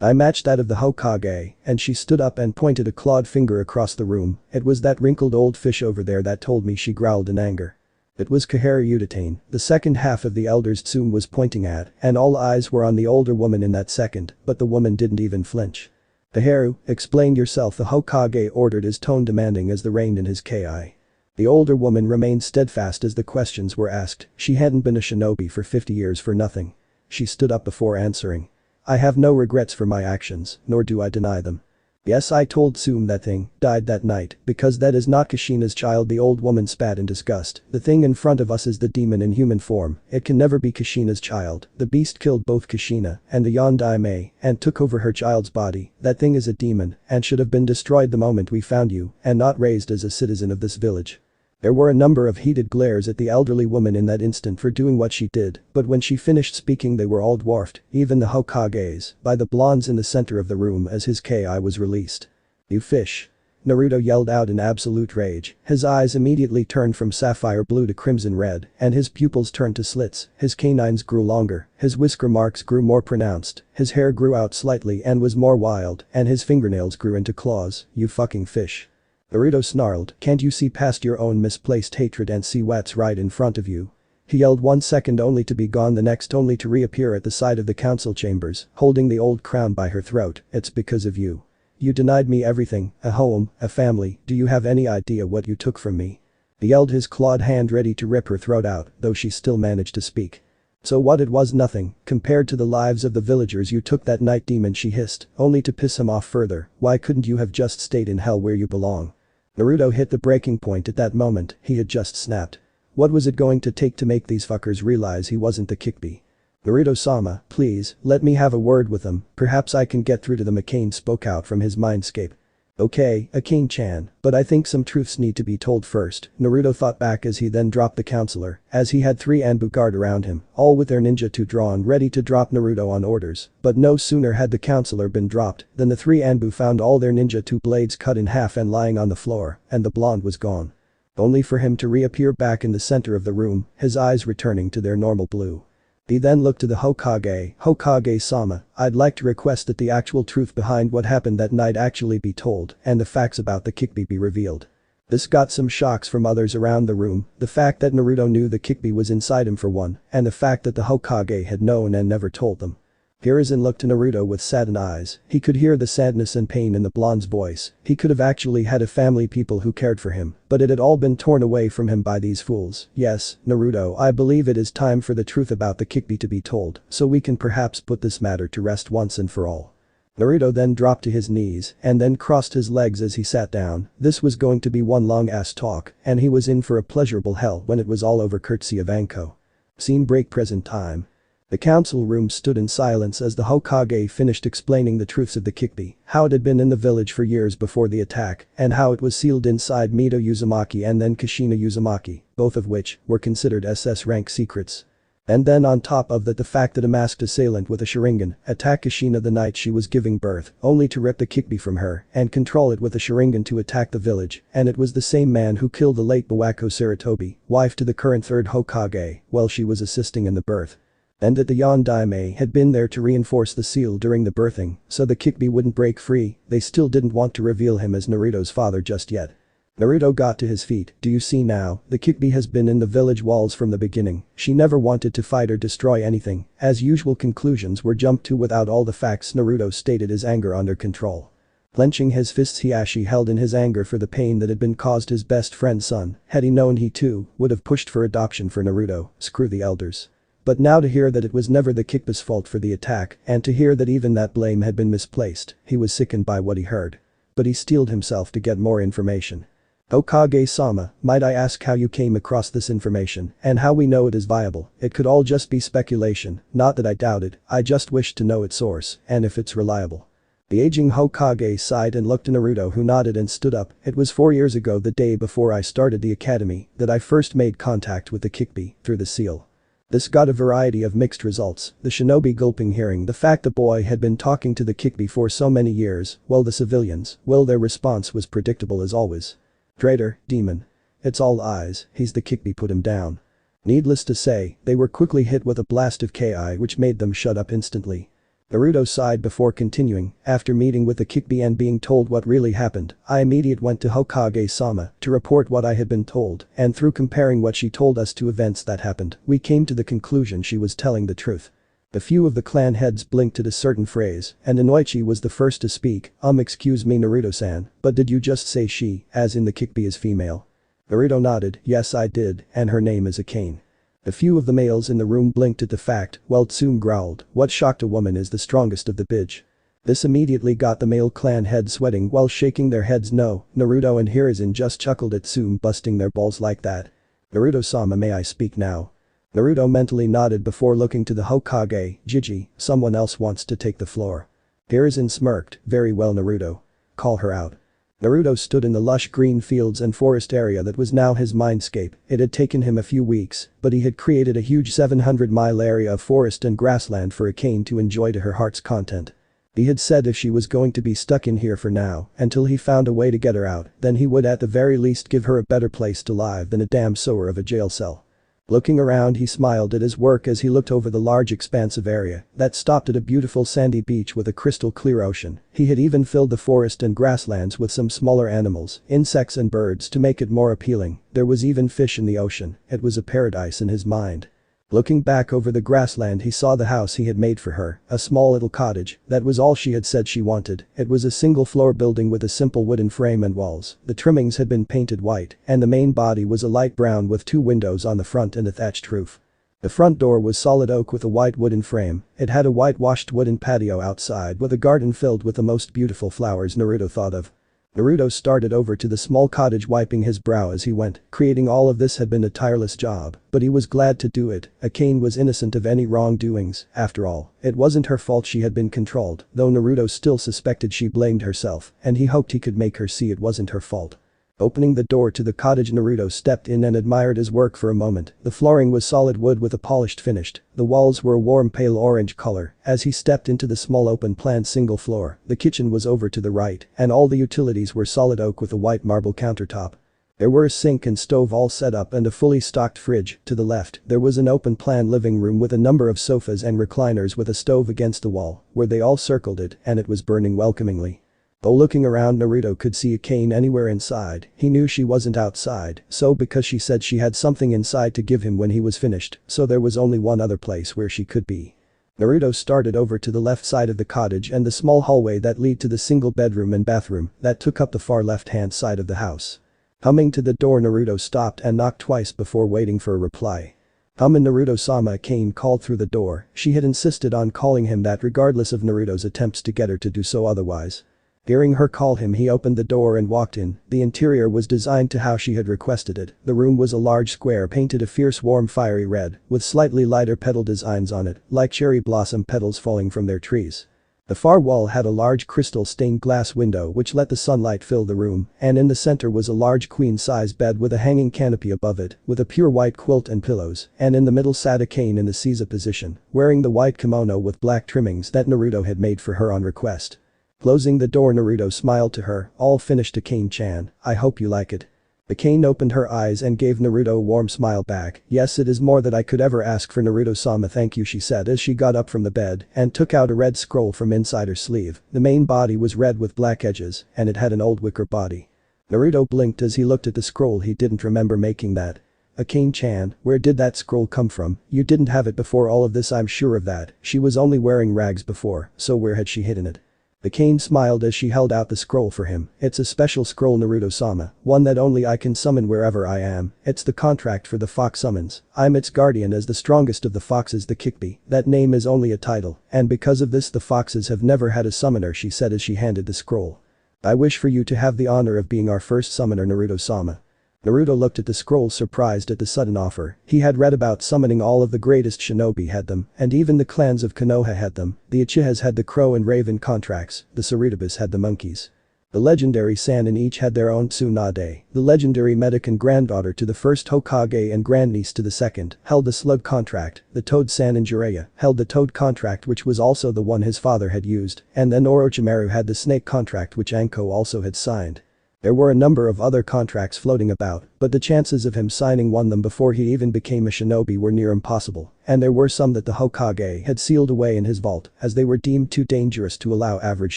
I matched that of the Hokage, and she stood up and pointed a clawed finger across the room. "It was that wrinkled old fish over there that told me," she growled in anger. It was Kaharu Uchiha, the second half of the elders Tsume was pointing at, and all eyes were on the older woman in that second, but the woman didn't even flinch. "Kaharu, explain yourself," the Hokage ordered, his tone demanding as the reined in his ki. The older woman remained steadfast as the questions were asked. She hadn't been a shinobi for 50 years for nothing. She stood up before answering. "I have no regrets for my actions, nor do I deny them. Yes, I told Tsume that thing died that night because that is not Kushina's child." The old woman spat in disgust. "The thing in front of us is the demon in human form. It can never be Kushina's child. The beast killed both Kushina and the Yondaime and took over her child's body. That thing is a demon and should have been destroyed the moment we found you and not raised as a citizen of this village." There were a number of heated glares at the elderly woman in that instant for doing what she did, but when she finished speaking they were all dwarfed, even the Hokages, by the blondes in the center of the room as his Ki was released. "You fish." Naruto yelled out in absolute rage, his eyes immediately turned from sapphire blue to crimson red, and his pupils turned to slits, his canines grew longer, his whisker marks grew more pronounced, his hair grew out slightly and was more wild, and his fingernails grew into claws. "You fucking fish." Naruto snarled, "Can't you see past your own misplaced hatred and see what's right in front of you?" He yelled 1 second only to be gone, the next only to reappear at the side of the council chambers, holding the old crown by her throat. "It's because of you. You denied me everything, a home, a family, do you have any idea what you took from me?" He yelled, his clawed hand ready to rip her throat out, though she still managed to speak. "So what? It was nothing, compared to the lives of the villagers you took that night, demon," she hissed, only to piss him off further. "Why couldn't you have just stayed in hell where you belong?" Naruto hit the breaking point at that moment, he had just snapped. What was it going to take to make these fuckers realize he wasn't the Kyuubi? "Naruto-sama, please, let me have a word with them, perhaps I can get through to them," Akane spoke out from his mindscape. "Okay, Akane-chan, but I think some truths need to be told first," Naruto thought back as he then dropped the counselor, as he had 3 Anbu guard around him, all with their ninjutsu drawn ready to drop Naruto on orders, but no sooner had the counselor been dropped than the 3 Anbu found all their ninjutsu blades cut in half and lying on the floor, and the blonde was gone. Only for him to reappear back in the center of the room, his eyes returning to their normal blue. He then looked to the Hokage. "Hokage-sama, I'd like to request that the actual truth behind what happened that night actually be told and the facts about the Kyuubi be revealed." This got some shocks from others around the room, the fact that Naruto knew the Kyuubi was inside him for one, and the fact that the Hokage had known and never told them. Hiruzen looked to Naruto with saddened eyes, he could hear the sadness and pain in the blonde's voice, he could have actually had a family, people who cared for him, but it had all been torn away from him by these fools. "Yes, Naruto, I believe it is time for the truth about the Kyuubi to be told, so we can perhaps put this matter to rest once and for all." Naruto then dropped to his knees and then crossed his legs as he sat down. This was going to be one long ass talk, and he was in for a pleasurable hell when it was all over, courtesy of Anko. Scene break, present time. The council room stood in silence as the Hokage finished explaining the truths of the Kyuubi, how it had been in the village for years before the attack, and how it was sealed inside Mito Uzumaki and then Kushina Uzumaki, both of which were considered SS rank secrets. And then on top of that, the fact that a masked assailant with a Sharingan attacked Kushina the night she was giving birth, only to rip the Kyuubi from her and control it with a Sharingan to attack the village, and it was the same man who killed the late Bawako Saratobi, wife to the current 3rd Hokage, while she was assisting in the birth. And that the Yondaime had been there to reinforce the seal during the birthing, so the Kyuubi wouldn't break free. They still didn't want to reveal him as Naruto's father just yet. Naruto got to his feet. "Do you see now, the Kyuubi has been in the village walls from the beginning, she never wanted to fight or destroy anything." As usual, conclusions were jumped to without all the facts. Naruto stated his anger under control. Clenching his fists, Hiashi held in his anger for the pain that had been caused his best friend's son. Had he known, he too would have pushed for adoption for Naruto. Screw the elders. But now to hear that it was never the Kyuubi's fault for the attack, and to hear that even that blame had been misplaced, he was sickened by what he heard. But he steeled himself to get more information. "Hokage-sama, might I ask how you came across this information, and how we know it is viable? It could all just be speculation, not that I doubt it, I just wish to know its source, and if it's reliable." The aging Hokage sighed and looked to Naruto, who nodded and stood up. "It was 4 years ago, the day before I started the academy, that I first made contact with the Kyuubi through the seal. This got a variety of mixed results, the shinobi gulping, hearing the fact the boy had been talking to the Kyuubi for so many years, while the civilians, well, their response was predictable as always. Traitor, demon. It's all lies, he's the Kyuubi, put him down. Needless to say, they were quickly hit with a blast of Ki which made them shut up instantly. Naruto sighed before continuing, "After meeting with the Kyuubi and being told what really happened, I immediately went to Hokage-sama to report what I had been told, and through comparing what she told us to events that happened, we came to the conclusion she was telling the truth." A few of the clan heads blinked at a certain phrase, and Inoichi was the first to speak. Excuse me, Naruto-san, but did you just say she, as in the Kyuubi, is female?" Naruto nodded. "Yes, I did, and her name is Akane." A few of the males in the room blinked at the fact, while Tsume growled, "What shocked a woman is the strongest of the bitch." This immediately got the male clan heads sweating while shaking their heads. No, Naruto and Hiruzen just chuckled at Tsume busting their balls like that. "Naruto-sama, may I speak now?" Naruto mentally nodded before looking to the Hokage. "Jiji, someone else wants to take the floor." Hiruzen smirked. "Very well, Naruto. Call her out." Naruto stood in the lush green fields and forest area that was now his mindscape. It had taken him a few weeks, but he had created a huge 700-mile area of forest and grassland for Akane to enjoy to her heart's content. He had said if she was going to be stuck in here for now, until he found a way to get her out, then he would at the very least give her a better place to live than a damn sewer of a jail cell. Looking around, he smiled at his work as he looked over the large expansive area that stopped at a beautiful sandy beach with a crystal clear ocean. He had even filled the forest and grasslands with some smaller animals, insects and birds to make it more appealing. There was even fish in the ocean. It was a paradise in his mind. Looking back over the grassland, he saw the house he had made for her, a small little cottage. That was all she had said she wanted. It was a single-floor building with a simple wooden frame and walls. The trimmings had been painted white, and the main body was a light brown with 2 windows on the front and a thatched roof. The front door was solid oak with a white wooden frame. It had a whitewashed wooden patio outside with a garden filled with the most beautiful flowers Naruto thought of. Naruto started over to the small cottage, wiping his brow as he went. Creating all of this had been a tireless job, but he was glad to do it. Akane was innocent of any wrongdoings. After all, it wasn't her fault she had been controlled, though Naruto still suspected she blamed herself, and he hoped he could make her see it wasn't her fault. Opening the door to the cottage, Naruto stepped in and admired his work for a moment. The flooring was solid wood with a polished finish. The walls were a warm pale orange color. As he stepped into the small open-plan single floor, the kitchen was over to the right, and all the utilities were solid oak with a white marble countertop. There were a sink and stove all set up and a fully stocked fridge. To the left, there was an open-plan living room with a number of sofas and recliners with a stove against the wall, where they all circled it, and it was burning welcomingly. Though looking around, Naruto could see Akane anywhere inside. He knew she wasn't outside, so because she said she had something inside to give him when he was finished, so there was only one other place where she could be. Naruto started over to the left side of the cottage and the small hallway that led to the single bedroom and bathroom that took up the far left-hand side of the house. Coming to the door, Naruto stopped and knocked twice before waiting for a reply. Naruto-sama, Akane called through the door. She had insisted on calling him that regardless of Naruto's attempts to get her to do so otherwise. Hearing her call him, he opened the door and walked in. The interior was designed to how she had requested it. The room was a large square painted a fierce warm fiery red, with slightly lighter petal designs on it, like cherry blossom petals falling from their trees. The far wall had a large crystal stained glass window which let the sunlight fill the room, and in the center was a large queen-size bed with a hanging canopy above it, with a pure white quilt and pillows, and in the middle sat Akane in the Seiza position, wearing the white kimono with black trimmings that Naruto had made for her on request. Closing the door, Naruto smiled to her. "All finished, Akane-chan. I hope you like it." Akane opened her eyes and gave Naruto a warm smile back. "Yes, it is more than I could ever ask for, Naruto-sama, thank you," she said as she got up from the bed and took out a red scroll from inside her sleeve. The main body was red with black edges, and it had an old wicker body. Naruto blinked as he looked at the scroll. He didn't remember making that. "Akane-chan, where did that scroll come from? You didn't have it before all of this, I'm sure of that. She was only wearing rags before, so where had she hidden it?" Akane smiled as she held out the scroll for him. "It's a special scroll, Naruto-sama, one that only I can summon wherever I am. It's the contract for the fox summons. I'm its guardian as the strongest of the foxes, the Kikbi. That name is only a title, and because of this the foxes have never had a summoner," she said as she handed the scroll. "I wish for you to have the honor of being our first summoner, Naruto-sama." Naruto looked at the scroll, surprised at the sudden offer. He had read about summoning. All of the greatest shinobi had them, and even the clans of Konoha had them. The Uchihas had the crow and raven contracts, the Sarutabas had the monkeys. The legendary Sannin each had their own Tsunade. The legendary Medican, granddaughter to the first Hokage and grandniece to the second, held the slug contract. The toad Sannin Jiraiya held the toad contract, which was also the one his father had used, and then Orochimaru had the snake contract, which Anko also had signed. There were a number of other contracts floating about, but the chances of him signing one of them before he even became a shinobi were near impossible, and there were some that the Hokage had sealed away in his vault as they were deemed too dangerous to allow average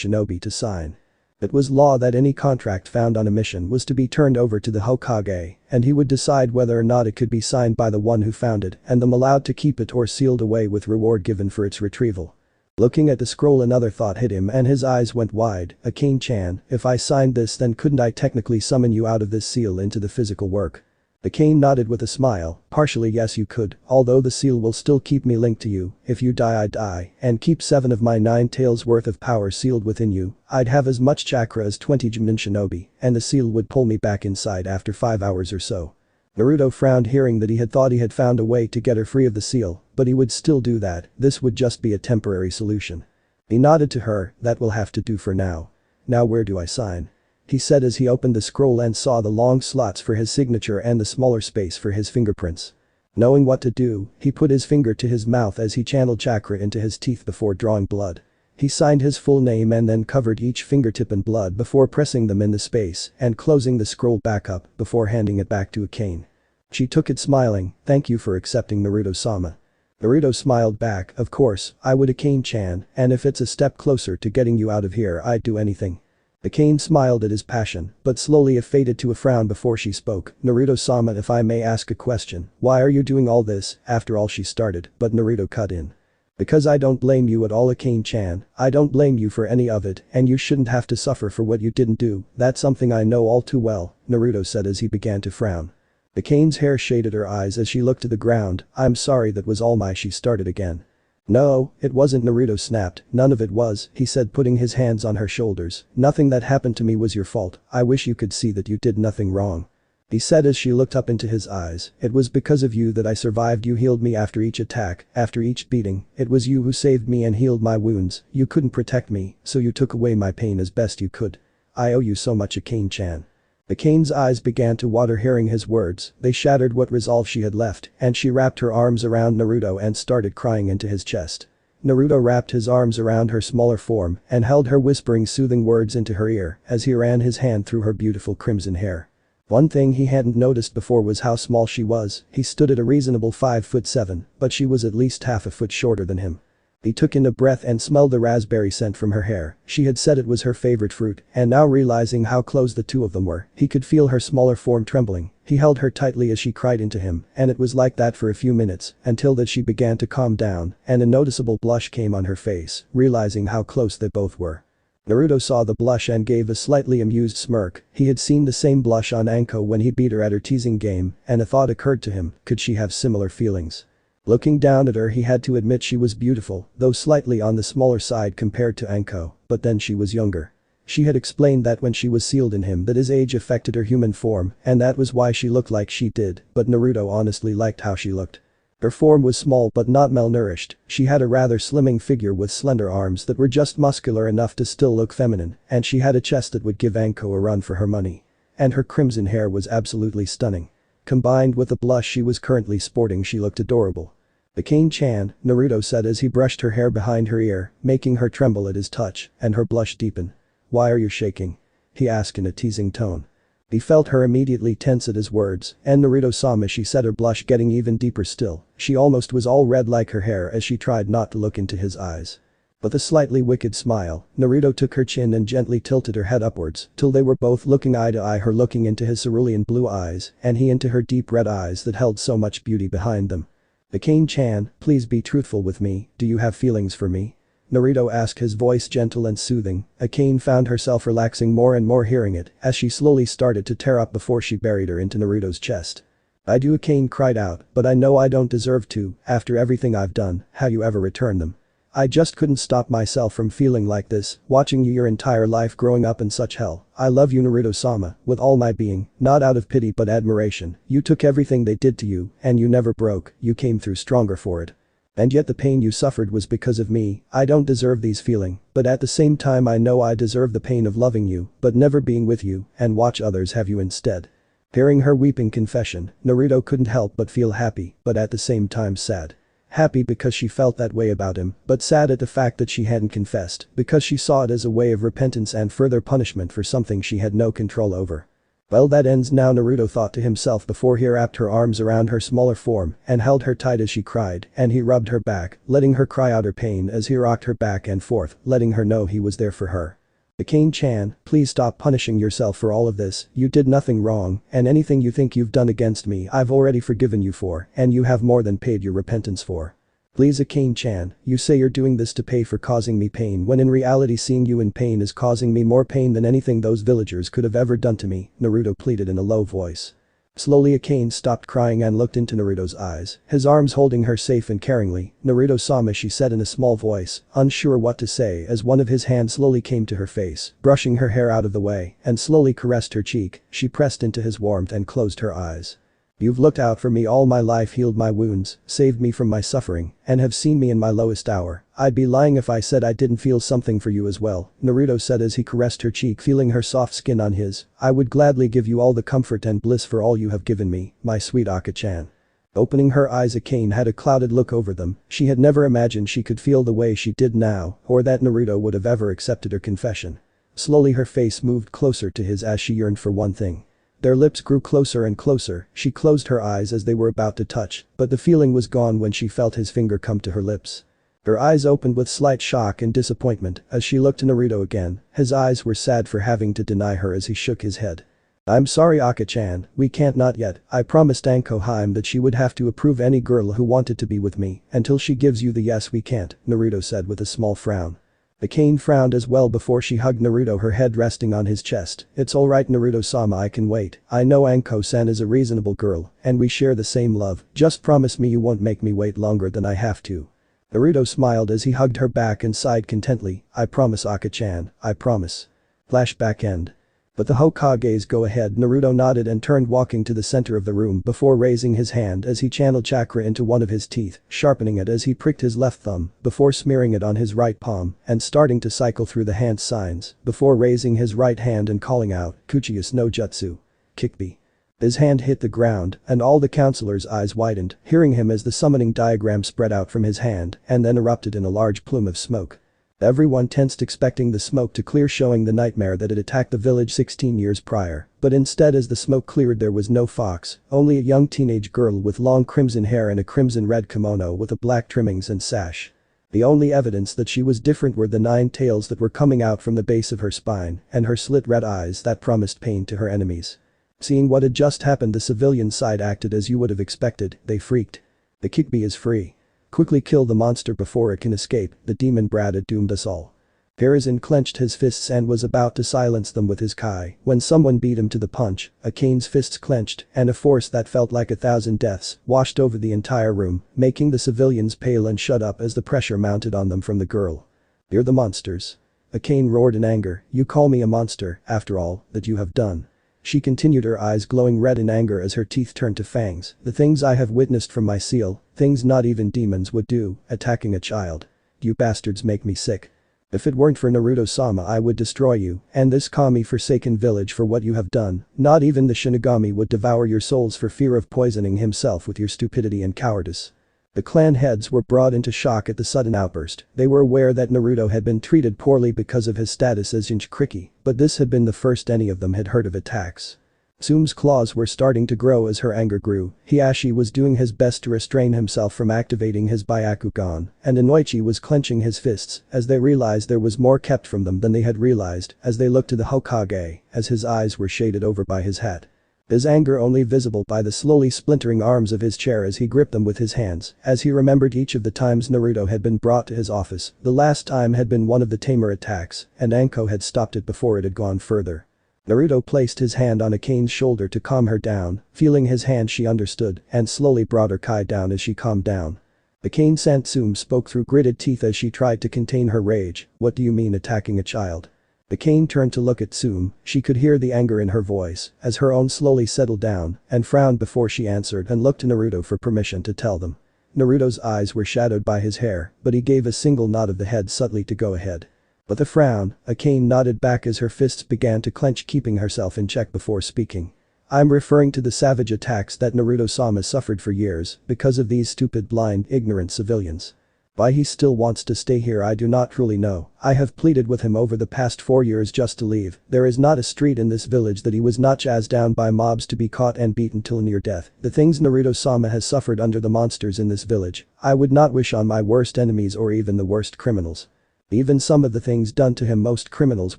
shinobi to sign. It was law that any contract found on a mission was to be turned over to the Hokage, and he would decide whether or not it could be signed by the one who found it, and them allowed to keep it or sealed away with reward given for its retrieval. Looking at the scroll, another thought hit him and his eyes went wide. "Akane-chan, if I signed this, then couldn't I technically summon you out of this seal into the physical work?" Akane nodded with a smile. "Partially, yes, you could, although the seal will still keep me linked to you. If you die, I die, and keep 7 of my 9 tails worth of power sealed within you. I'd have as much chakra as 20 Jinin shinobi, and the seal would pull me back inside after 5 hours or so." Naruto frowned, hearing that he had thought he had found a way to get her free of the seal, but he would still do that. This would just be a temporary solution. He nodded to her. "That will have to do for now. Now where do I sign?" he said as he opened the scroll and saw the long slots for his signature and the smaller space for his fingerprints. Knowing what to do, he put his finger to his mouth as he channeled chakra into his teeth before drawing blood. He signed his full name and then covered each fingertip in blood before pressing them in the space and closing the scroll back up before handing it back to Akane. She took it smiling, "Thank you for accepting, Naruto-sama." Naruto smiled back, "Of course, I would, Akane-chan, and if it's a step closer to getting you out of here, I'd do anything." Akane smiled at his passion, but slowly it faded to a frown before she spoke. "Naruto-sama, if I may ask a question, why are you doing all this?" After all, she started, but Naruto cut in. "Because I don't blame you at all, Akane-chan, I don't blame you for any of it, and you shouldn't have to suffer for what you didn't do, that's something I know all too well," Naruto said as he began to frown. Akane's hair shaded her eyes as she looked to the ground. "I'm sorry, that was all my," she started again. "No, it wasn't," Naruto snapped. "None of it was," he said, putting his hands on her shoulders. "Nothing that happened to me was your fault, I wish you could see that you did nothing wrong," he said as she looked up into his eyes. "It was because of you that I survived, you healed me after each attack, after each beating, it was you who saved me and healed my wounds, you couldn't protect me, so you took away my pain as best you could. I owe you so much, Akane-chan." Akane's eyes began to water hearing his words, they shattered what resolve she had left, and she wrapped her arms around Naruto and started crying into his chest. Naruto wrapped his arms around her smaller form and held her, whispering soothing words into her ear as he ran his hand through her beautiful crimson hair. One thing he hadn't noticed before was how small she was. He stood at a reasonable 5'7", but she was at least half a foot shorter than him. He took in a breath and smelled the raspberry scent from her hair. She had said it was her favorite fruit, and now realizing how close the two of them were, he could feel her smaller form trembling. He held her tightly as she cried into him, and it was like that for a few minutes, until that she began to calm down, and a noticeable blush came on her face, realizing how close they both were. Naruto saw the blush and gave a slightly amused smirk. He had seen the same blush on Anko when he beat her at her teasing game, and a thought occurred to him, could she have similar feelings? Looking down at her, he had to admit she was beautiful, though slightly on the smaller side compared to Anko, but then she was younger. She had explained that when she was sealed in him that his age affected her human form, and that was why she looked like she did, but Naruto honestly liked how she looked. Her form was small but not malnourished, she had a rather slimming figure with slender arms that were just muscular enough to still look feminine, and she had a chest that would give Anko a run for her money. And her crimson hair was absolutely stunning. Combined with the blush she was currently sporting, she looked adorable. "Akane-chan," Naruto said as he brushed her hair behind her ear, making her tremble at his touch, and her blush deepen. "Why are you shaking?" he asked in a teasing tone. He felt her immediately tense at his words, and Naruto-sama, she said, her blush getting even deeper still. She almost was all red like her hair as she tried not to look into his eyes. With a slightly wicked smile, Naruto took her chin and gently tilted her head upwards till they were both looking eye to eye, her looking into his cerulean blue eyes and he into her deep red eyes that held so much beauty behind them. "Akane-chan, please be truthful with me, do you have feelings for me?" Naruto asked, his voice gentle and soothing. Akane found herself relaxing more and more hearing it as she slowly started to tear up before she buried her into Naruto's chest. "I do," Akane cried out, "but I know I don't deserve to, after everything I've done, how you ever return them? I just couldn't stop myself from feeling like this, watching you your entire life growing up in such hell. I love you, Naruto-sama, with all my being, not out of pity but admiration. You took everything they did to you, and you never broke, you came through stronger for it. And yet the pain you suffered was because of me. I don't deserve these feelings, but at the same time I know I deserve the pain of loving you, but never being with you, and watch others have you instead." Hearing her weeping confession, Naruto couldn't help but feel happy, but at the same time sad. Happy because she felt that way about him, but sad at the fact that she hadn't confessed, because she saw it as a way of repentance and further punishment for something she had no control over. "Well, that ends now," Naruto thought to himself before he wrapped her arms around her smaller form and held her tight as she cried, and he rubbed her back, letting her cry out her pain as he rocked her back and forth, letting her know he was there for her. "Akane-chan, please stop punishing yourself for all of this, you did nothing wrong, and anything you think you've done against me I've already forgiven you for, and you have more than paid your repentance for. Please, Akane-chan, you say you're doing this to pay for causing me pain when in reality seeing you in pain is causing me more pain than anything those villagers could have ever done to me," Naruto pleaded in a low voice. Slowly Akane stopped crying and looked into Naruto's eyes, his arms holding her safe and caringly. "Naruto-sama," she said in a small voice, unsure what to say as one of his hands slowly came to her face, brushing her hair out of the way, and slowly caressed her cheek. She pressed into his warmth and closed her eyes. You've looked out for me all my life, healed my wounds, saved me from my suffering, and have seen me in my lowest hour. I'd be lying if I said I didn't feel something for you as well," Naruto said as he caressed her cheek, feeling her soft skin on his. "I would gladly give you all the comfort and bliss for all you have given me, my sweet Aka-chan." Opening her eyes, Akane had a clouded look over them. She had never imagined she could feel the way she did now, or that Naruto would have ever accepted her confession. Slowly her face moved closer to his as she yearned for one thing. Their lips grew closer and closer. She closed her eyes as they were about to touch, but the feeling was gone when she felt his finger come to her lips. Her eyes opened with slight shock and disappointment as she looked to Naruto again. His eyes were sad for having to deny her as he shook his head. "I'm sorry, Aka-chan, we can't, not yet. I promised Anko Haim that she would have to approve any girl who wanted to be with me. Until she gives you the yes, we can't," Naruto said with a small frown. Akane frowned as well before she hugged Naruto, her head resting on his chest. "It's alright, Naruto-sama, I can wait. I know Anko-san is a reasonable girl, and we share the same love. Just promise me you won't make me wait longer than I have to." Naruto smiled as he hugged her back and sighed contently. "I promise, Aka-chan, I promise." Flashback end. But the Hokage's go ahead. Naruto nodded and turned, walking to the center of the room before raising his hand as he channeled chakra into one of his teeth, sharpening it as he pricked his left thumb before smearing it on his right palm and starting to cycle through the hand signs before raising his right hand and calling out, "Kuchiyus no Jutsu. Kikbi." His hand hit the ground and all the counselors' eyes widened, hearing him as the summoning diagram spread out from his hand and then erupted in a large plume of smoke. Everyone tensed, expecting the smoke to clear, showing the nightmare that had attacked the village 16 years prior, but instead as the smoke cleared there was no fox, only a young teenage girl with long crimson hair and a crimson-red kimono with a black trimmings and sash. The only evidence that she was different were the 9 tails that were coming out from the base of her spine and her slit red eyes that promised pain to her enemies. Seeing what had just happened, the civilian side acted as you would have expected. They freaked. "The Kikbi is free. Quickly kill the monster before it can escape, the demon brat had doomed us all." Hiruzen clenched his fists and was about to silence them with his kai when someone beat him to the punch. Akane's fists clenched and a force that felt like 1,000 deaths washed over the entire room, making the civilians pale and shut up as the pressure mounted on them from the girl. "You're the monsters." Akane roared in anger. "You call me a monster, after all that you have done?" She continued, her eyes glowing red in anger as her teeth turned to fangs. "The things I have witnessed from my seal, things not even demons would do, attacking a child. You bastards make me sick. If it weren't for Naruto-sama I would destroy you and this Kami-forsaken village for what you have done. Not even the Shinigami would devour your souls for fear of poisoning himself with your stupidity and cowardice." The clan heads were brought into shock at the sudden outburst. They were aware that Naruto had been treated poorly because of his status as Jinchuriki, but this had been the first any of them had heard of attacks. Tsume's claws were starting to grow as her anger grew. Hiashi was doing his best to restrain himself from activating his Byakugan, and Inoichi was clenching his fists as they realized there was more kept from them than they had realized as they looked to the Hokage as his eyes were shaded over by his hat. His anger only visible by the slowly splintering arms of his chair as he gripped them with his hands, as he remembered each of the times Naruto had been brought to his office. The last time had been one of the tamer attacks, and Anko had stopped it before it had gone further. Naruto placed his hand on Akane's shoulder to calm her down, feeling his hand she understood, and slowly brought her kai down as she calmed down. Akane-san, Tsume spoke through gritted teeth as she tried to contain her rage. "What do you mean attacking a child?" Akane turned to look at Tsume. She could hear the anger in her voice as her own slowly settled down and frowned before she answered and looked to Naruto for permission to tell them. Naruto's eyes were shadowed by his hair, but he gave a single nod of the head subtly to go ahead. With a frown, Akane nodded back as her fists began to clench, keeping herself in check before speaking. "I'm referring to the savage attacks that Naruto-sama suffered for years because of these stupid, blind, ignorant civilians. Why he still wants to stay here I do not truly know. I have pleaded with him over the past 4 years just to leave. There is not a street in this village that he was not chased down by mobs to be caught and beaten till near death. The things Naruto-sama has suffered under the monsters in this village, I would not wish on my worst enemies or even the worst criminals. Even some of the things done to him most criminals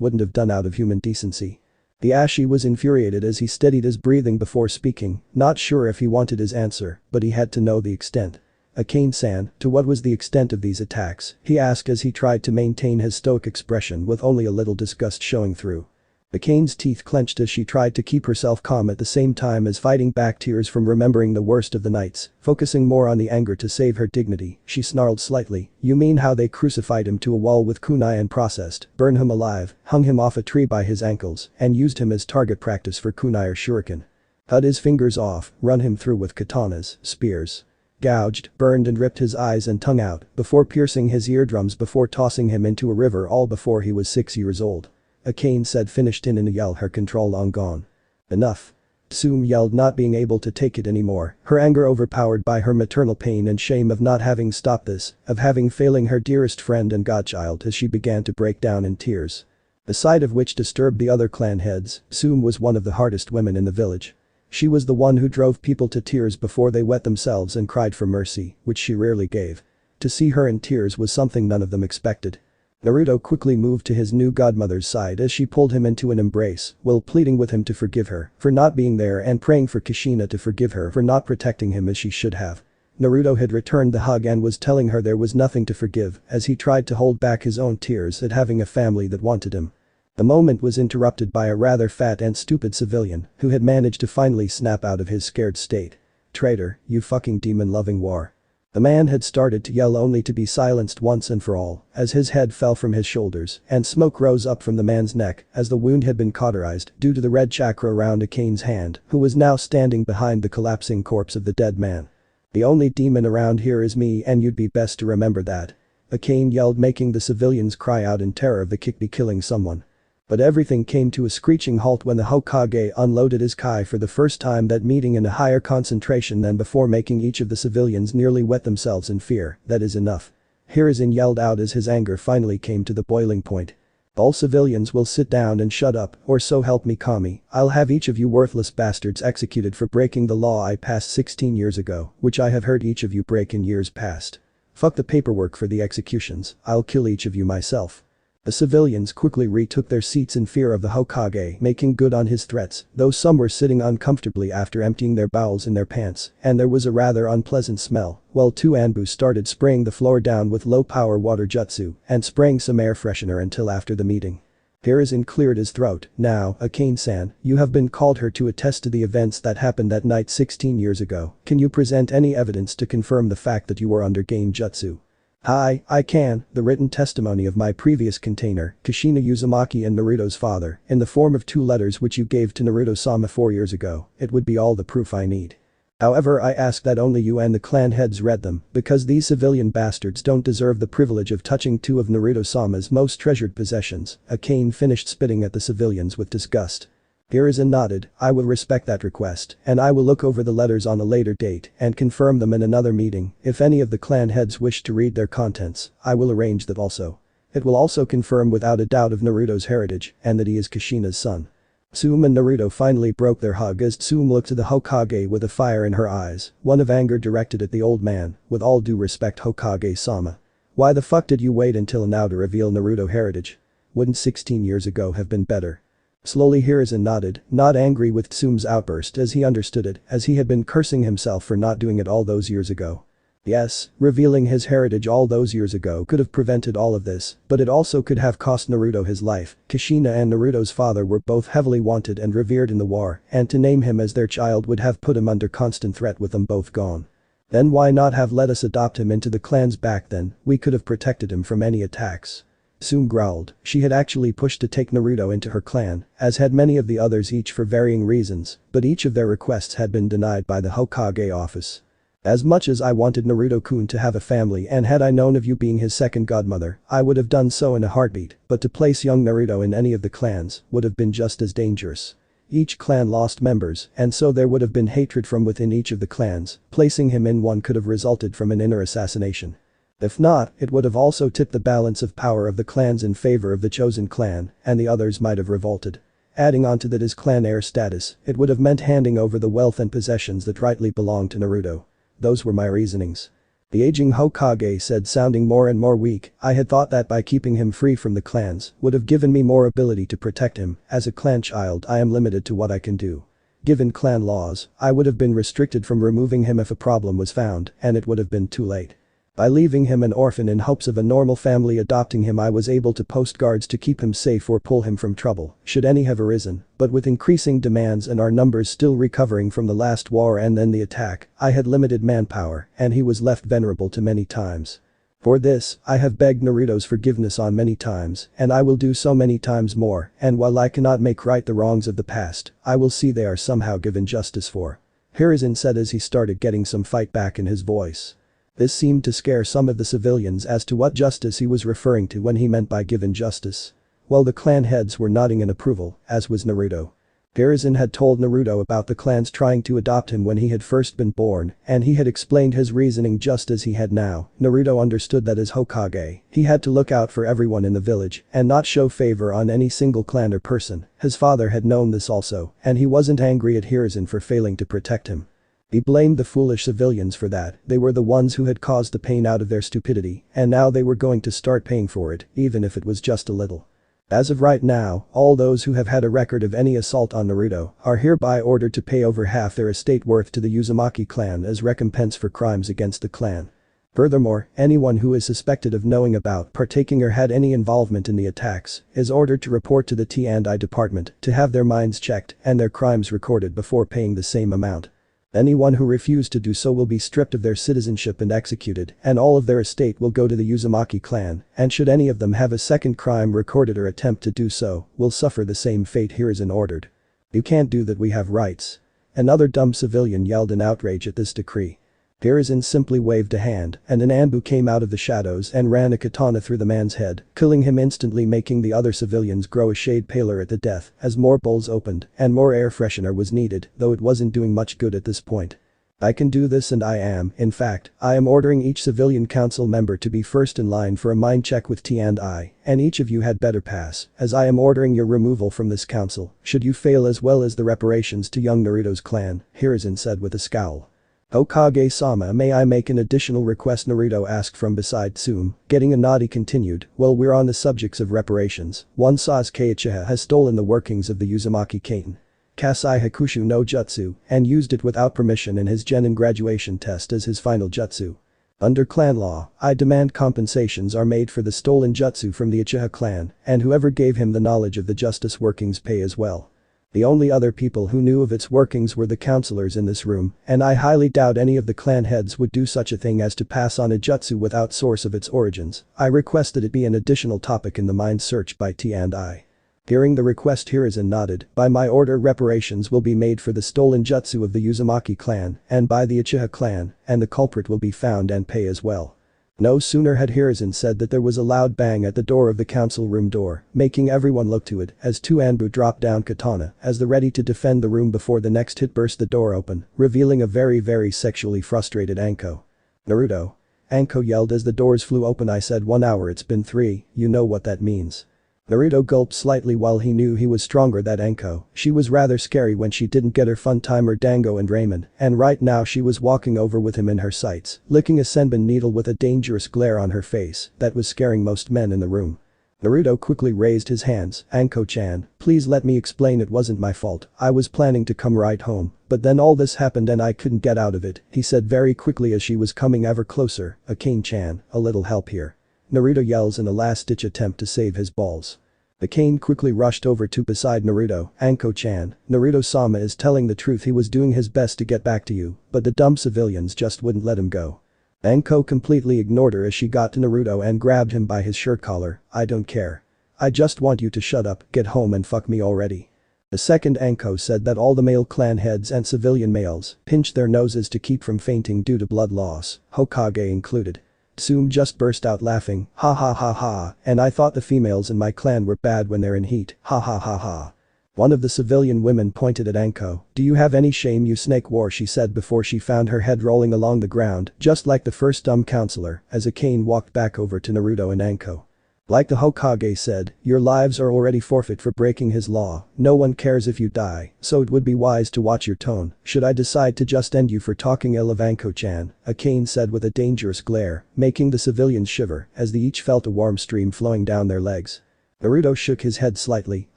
wouldn't have done out of human decency." The Ashi was infuriated as he steadied his breathing before speaking, not sure if he wanted his answer, but he had to know the extent. "Akane-san, to what was the extent of these attacks?" he asked as he tried to maintain his stoic expression with only a little disgust showing through. Akane's teeth clenched as she tried to keep herself calm at the same time as fighting back tears from remembering the worst of the nights, focusing more on the anger to save her dignity. She snarled slightly. "You mean how they crucified him to a wall with kunai and processed, burned him alive, hung him off a tree by his ankles, and used him as target practice for kunai or shuriken?" Cut his fingers off, run him through with katanas, spears. Gouged, burned and ripped his eyes and tongue out before piercing his eardrums before tossing him into a river all before he was 6 years old. Akane said finished in a yell, her control long gone. Enough. Sum yelled, not being able to take it anymore, her anger overpowered by her maternal pain and shame of not having stopped this, of having failing her dearest friend and godchild as she began to break down in tears. The sight of which disturbed the other clan heads. Sum was one of the hardest women in the village. She was the one who drove people to tears before they wet themselves and cried for mercy, which she rarely gave. To see her in tears was something none of them expected. Naruto quickly moved to his new godmother's side as she pulled him into an embrace, while pleading with him to forgive her for not being there and praying for Kushina to forgive her for not protecting him as she should have. Naruto had returned the hug and was telling her there was nothing to forgive as he tried to hold back his own tears at having a family that wanted him. The moment was interrupted by a rather fat and stupid civilian who had managed to finally snap out of his scared state. Traitor, you fucking demon-loving war. The man had started to yell only to be silenced once and for all as his head fell from his shoulders and smoke rose up from the man's neck as the wound had been cauterized due to the red chakra around Akane's hand, who was now standing behind the collapsing corpse of the dead man. The only demon around here is me and you'd be best to remember that. Akane yelled, making the civilians cry out in terror of the kick be killing someone. But everything came to a screeching halt when the Hokage unloaded his kai for the first time that meeting in a higher concentration than before, making each of the civilians nearly wet themselves in fear. That is enough. Hiruzen yelled out as his anger finally came to the boiling point. All civilians will sit down and shut up, or so help me Kami, I'll have each of you worthless bastards executed for breaking the law I passed 16 years ago, which I have heard each of you break in years past. Fuck the paperwork for the executions, I'll kill each of you myself. The civilians quickly retook their seats in fear of the Hokage making good on his threats, though some were sitting uncomfortably after emptying their bowels in their pants, and there was a rather unpleasant smell, while two Anbu started spraying the floor down with low-power water jutsu and spraying some air freshener until after the meeting. Hiruzen cleared his throat. Now, Akane-san, you have been called here to attest to the events that happened that night 16 years ago. Can you present any evidence to confirm the fact that you were under game jutsu? I can, the written testimony of my previous container, Kushina Uzumaki and Naruto's father, in the form of 2 letters which you gave to Naruto-sama 4 years ago, it would be all the proof I need. However, I ask that only you and the clan heads read them, because these civilian bastards don't deserve the privilege of touching 2 of Naruto-sama's most treasured possessions. Akane finished spitting at the civilians with disgust. Hiruzen nodded, I will respect that request, and I will look over the letters on a later date and confirm them in another meeting. If any of the clan heads wish to read their contents, I will arrange that also. It will also confirm without a doubt of Naruto's heritage and that he is Kushina's son. Tsume and Naruto finally broke their hug as Tsume looked to the Hokage with a fire in her eyes, one of anger directed at the old man. With all due respect, Hokage-sama. Why the fuck did you wait until now to reveal Naruto heritage? Wouldn't 16 years ago have been better? Slowly Hiruzen nodded, not angry with Tsume's outburst as he understood it, as he had been cursing himself for not doing it all those years ago. Yes, revealing his heritage all those years ago could have prevented all of this, but it also could have cost Naruto his life. Kushina and Naruto's father were both heavily wanted and revered in the war, and to name him as their child would have put him under constant threat with them both gone. Then why not have let us adopt him into the clans back then? We could have protected him from any attacks. Tsume growled. She had actually pushed to take Naruto into her clan, as had many of the others, each for varying reasons, but each of their requests had been denied by the Hokage office. As much as I wanted Naruto-kun to have a family, and had I known of you being his second godmother, I would have done so in a heartbeat, but to place young Naruto in any of the clans would have been just as dangerous. Each clan lost members, and so there would have been hatred from within each of the clans. Placing him in one could have resulted from an inner assassination. If not, it would have also tipped the balance of power of the clans in favor of the chosen clan, and the others might have revolted. Adding on to that his clan heir status, it would have meant handing over the wealth and possessions that rightly belonged to Naruto. Those were my reasonings. The aging Hokage said, sounding more and more weak. I had thought that by keeping him free from the clans would have given me more ability to protect him. As a clan child, I am limited to what I can do. Given clan laws, I would have been restricted from removing him if a problem was found, and it would have been too late. By leaving him an orphan in hopes of a normal family adopting him, I was able to post guards to keep him safe or pull him from trouble, should any have arisen, but with increasing demands and our numbers still recovering from the last war and then the attack, I had limited manpower, and he was left vulnerable to many times. For this, I have begged Naruto's forgiveness on many times, and I will do so many times more, and while I cannot make right the wrongs of the past, I will see they are somehow given justice for. Hiruzen said as he started getting some fight back in his voice. This seemed to scare some of the civilians as to what justice he was referring to when he meant by given justice. Well, the clan heads were nodding in approval, as was Naruto. Hiruzen had told Naruto about the clans trying to adopt him when he had first been born, and he had explained his reasoning just as he had now. Naruto understood that as Hokage, he had to look out for everyone in the village and not show favor on any single clan or person. His father had known this also, and he wasn't angry at Hiruzen for failing to protect him. He blamed the foolish civilians for that. They were the ones who had caused the pain out of their stupidity, and now they were going to start paying for it, even if it was just a little. As of right now, all those who have had a record of any assault on Naruto are hereby ordered to pay over half their estate worth to the Uzumaki clan as recompense for crimes against the clan. Furthermore, anyone who is suspected of knowing about, partaking or had any involvement in the attacks is ordered to report to the T&I department to have their minds checked and their crimes recorded before paying the same amount. Anyone who refused to do so will be stripped of their citizenship and executed, and all of their estate will go to the Uzumaki clan, and should any of them have a second crime recorded or attempt to do so, will suffer the same fate Hiruzen ordered. You can't do that, we have rights. Another dumb civilian yelled in outrage at this decree. Hiruzen simply waved a hand, and an Anbu came out of the shadows and ran a katana through the man's head, killing him instantly, making the other civilians grow a shade paler at the death as more bowls opened and more air freshener was needed, though it wasn't doing much good at this point. I can do this, and I am, in fact, I am ordering each civilian council member to be first in line for a mind check with T&I, and each of you had better pass, as I am ordering your removal from this council, should you fail, as well as the reparations to young Naruto's clan, Hiruzen said with a scowl. Hokage-sama, may I make an additional request? Naruto asked from beside Tsume. Getting a nod, he continued, well, we're on the subjects of reparations. One Sasuke Uchiha has stolen the workings of the Uzumaki Kaiten Kasai Hakushu no Jutsu and used it without permission in his genin graduation test as his final jutsu. Under clan law, I demand compensations are made for the stolen jutsu from the Uchiha clan, and whoever gave him the knowledge of the justice workings pay as well. The only other people who knew of its workings were the counselors in this room, and I highly doubt any of the clan heads would do such a thing as to pass on a jutsu without source of its origins. I request that it be an additional topic in the mind search by T&I. Hearing the request, Hiruzen nodded. By my order, reparations will be made for the stolen jutsu of the Uzumaki clan and by the Uchiha clan, and the culprit will be found and pay as well. No sooner had Hiruzen said that there was a loud bang at the door of the council room door, making everyone look to it as two Anbu dropped down katana as the ready to defend the room before the next hit burst the door open, revealing a very sexually frustrated Anko. Naruto. Anko yelled as the doors flew open. I said 1 hour, it's been 3, you know what that means. Naruto gulped slightly while he knew he was stronger than Anko. She was rather scary when she didn't get her fun timer Dango and Raymond, and right now she was walking over with him in her sights, licking a senbon needle with a dangerous glare on her face that was scaring most men in the room. Naruto quickly raised his hands. Anko-chan, please let me explain, it wasn't my fault, I was planning to come right home, but then all this happened and I couldn't get out of it, he said very quickly as she was coming ever closer. Akane-chan, a little help here. Naruto yells in a last-ditch attempt to save his balls. Akane quickly rushed over to beside Naruto. Anko-chan, Naruto-sama is telling the truth, he was doing his best to get back to you, but the dumb civilians just wouldn't let him go. Anko completely ignored her as she got to Naruto and grabbed him by his shirt collar. I don't care. I just want you to shut up, get home and fuck me already. The second Anko said that all the male clan heads and civilian males pinched their noses to keep from fainting due to blood loss, Hokage included. Tsume just burst out laughing, ha ha ha ha, and I thought the females in my clan were bad when they're in heat, ha ha ha ha. One of the civilian women pointed at Anko. Do you have any shame, you snake war, she said before she found her head rolling along the ground, just like the first dumb counselor, as Akane walked back over to Naruto and Anko. Like the Hokage said, your lives are already forfeit for breaking his law, no one cares if you die, so it would be wise to watch your tone, should I decide to just end you for talking ill of Anko-chan, Akane said with a dangerous glare, making the civilians shiver as they each felt a warm stream flowing down their legs. Naruto shook his head slightly.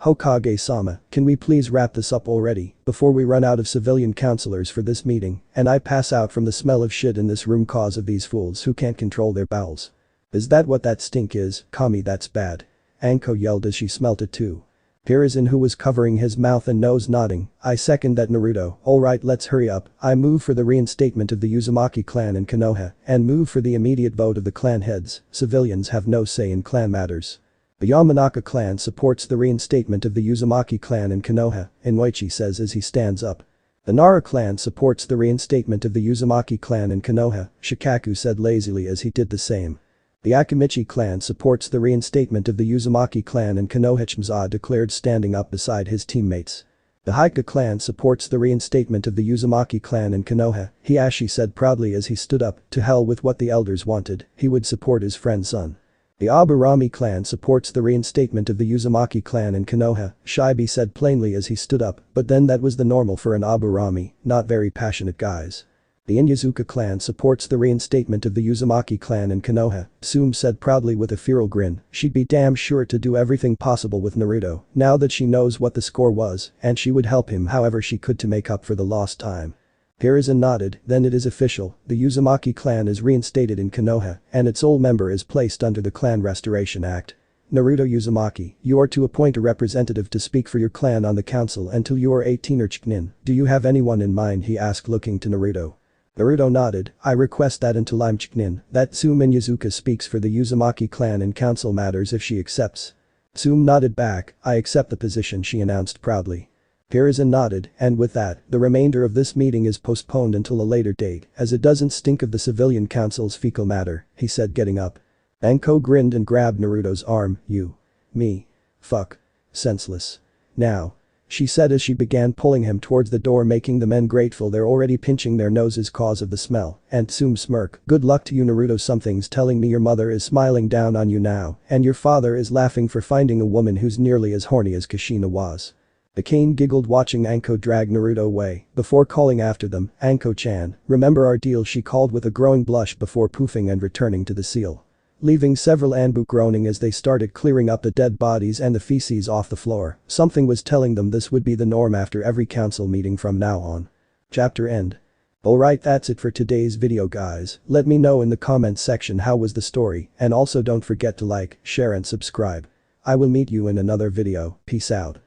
Hokage-sama, can we please wrap this up already, before we run out of civilian counselors for this meeting, and I pass out from the smell of shit in this room cause of these fools who can't control their bowels. Is that what that stink is, Kami, that's bad. Anko yelled as she smelt it too. Hiruzen, who was covering his mouth and nose, nodding, "I second that, Naruto. Alright, let's hurry up. I move for the reinstatement of the Uzumaki clan in Konoha and move for the immediate vote of the clan heads. Civilians have no say in clan matters." The Yamanaka clan supports the reinstatement of the Uzumaki clan in Konoha, Inoichi says as he stands up. The Nara clan supports the reinstatement of the Uzumaki clan in Konoha, Shikaku said lazily as he did the same. The Akimichi clan supports the reinstatement of the Uzumaki clan in Konoha, Chimza declared standing up beside his teammates. The Haika clan supports the reinstatement of the Uzumaki clan in Konoha, Hiashi said proudly as he stood up. To hell with what the elders wanted, he would support his friend's son. The Aburami clan supports the reinstatement of the Uzumaki clan in Konoha, Shibi said plainly as he stood up, but then that was the normal for an Aburami, not very passionate guys. The Inyazuka clan supports the reinstatement of the Uzumaki clan in Konoha, Sume said proudly with a feral grin. She'd be damn sure to do everything possible with Naruto now that she knows what the score was, and she would help him however she could to make up for the lost time. Hiruzen nodded. Then it is official, the Uzumaki clan is reinstated in Konoha and its sole member is placed under the Clan Restoration Act. Naruto Uzumaki, you are to appoint a representative to speak for your clan on the council until you are 18 or Chiknin. Do you have anyone in mind, he asked looking to Naruto. Naruto nodded. I request that until I'm Chiknin, that Tsume Inyazuka speaks for the Uzumaki clan in council matters if she accepts. Tsume nodded back. I accept the position, she announced proudly. Hiruzen nodded, and with that, the remainder of this meeting is postponed until a later date as it doesn't stink of the civilian council's fecal matter, he said getting up. Anko grinned and grabbed Naruto's arm. You. Me. Fuck. Senseless. Now. She said as she began pulling him towards the door, making the men grateful they're already pinching their noses cause of the smell, and Tsume smirk. Good luck to you, Naruto. Something's telling me your mother is smiling down on you now and your father is laughing for finding a woman who's nearly as horny as Kushina was. The Kane giggled watching Anko drag Naruto away before calling after them, Anko-chan, remember our deal, she called with a growing blush before poofing and returning to the seal. Leaving several Anbu groaning as they started clearing up the dead bodies and the feces off the floor. Something was telling them this would be the norm after every council meeting from now on. Chapter end. Alright, that's it for today's video guys. Let me know in the comments section how was the story, and also don't forget to like, share and subscribe. I will meet you in another video. Peace out.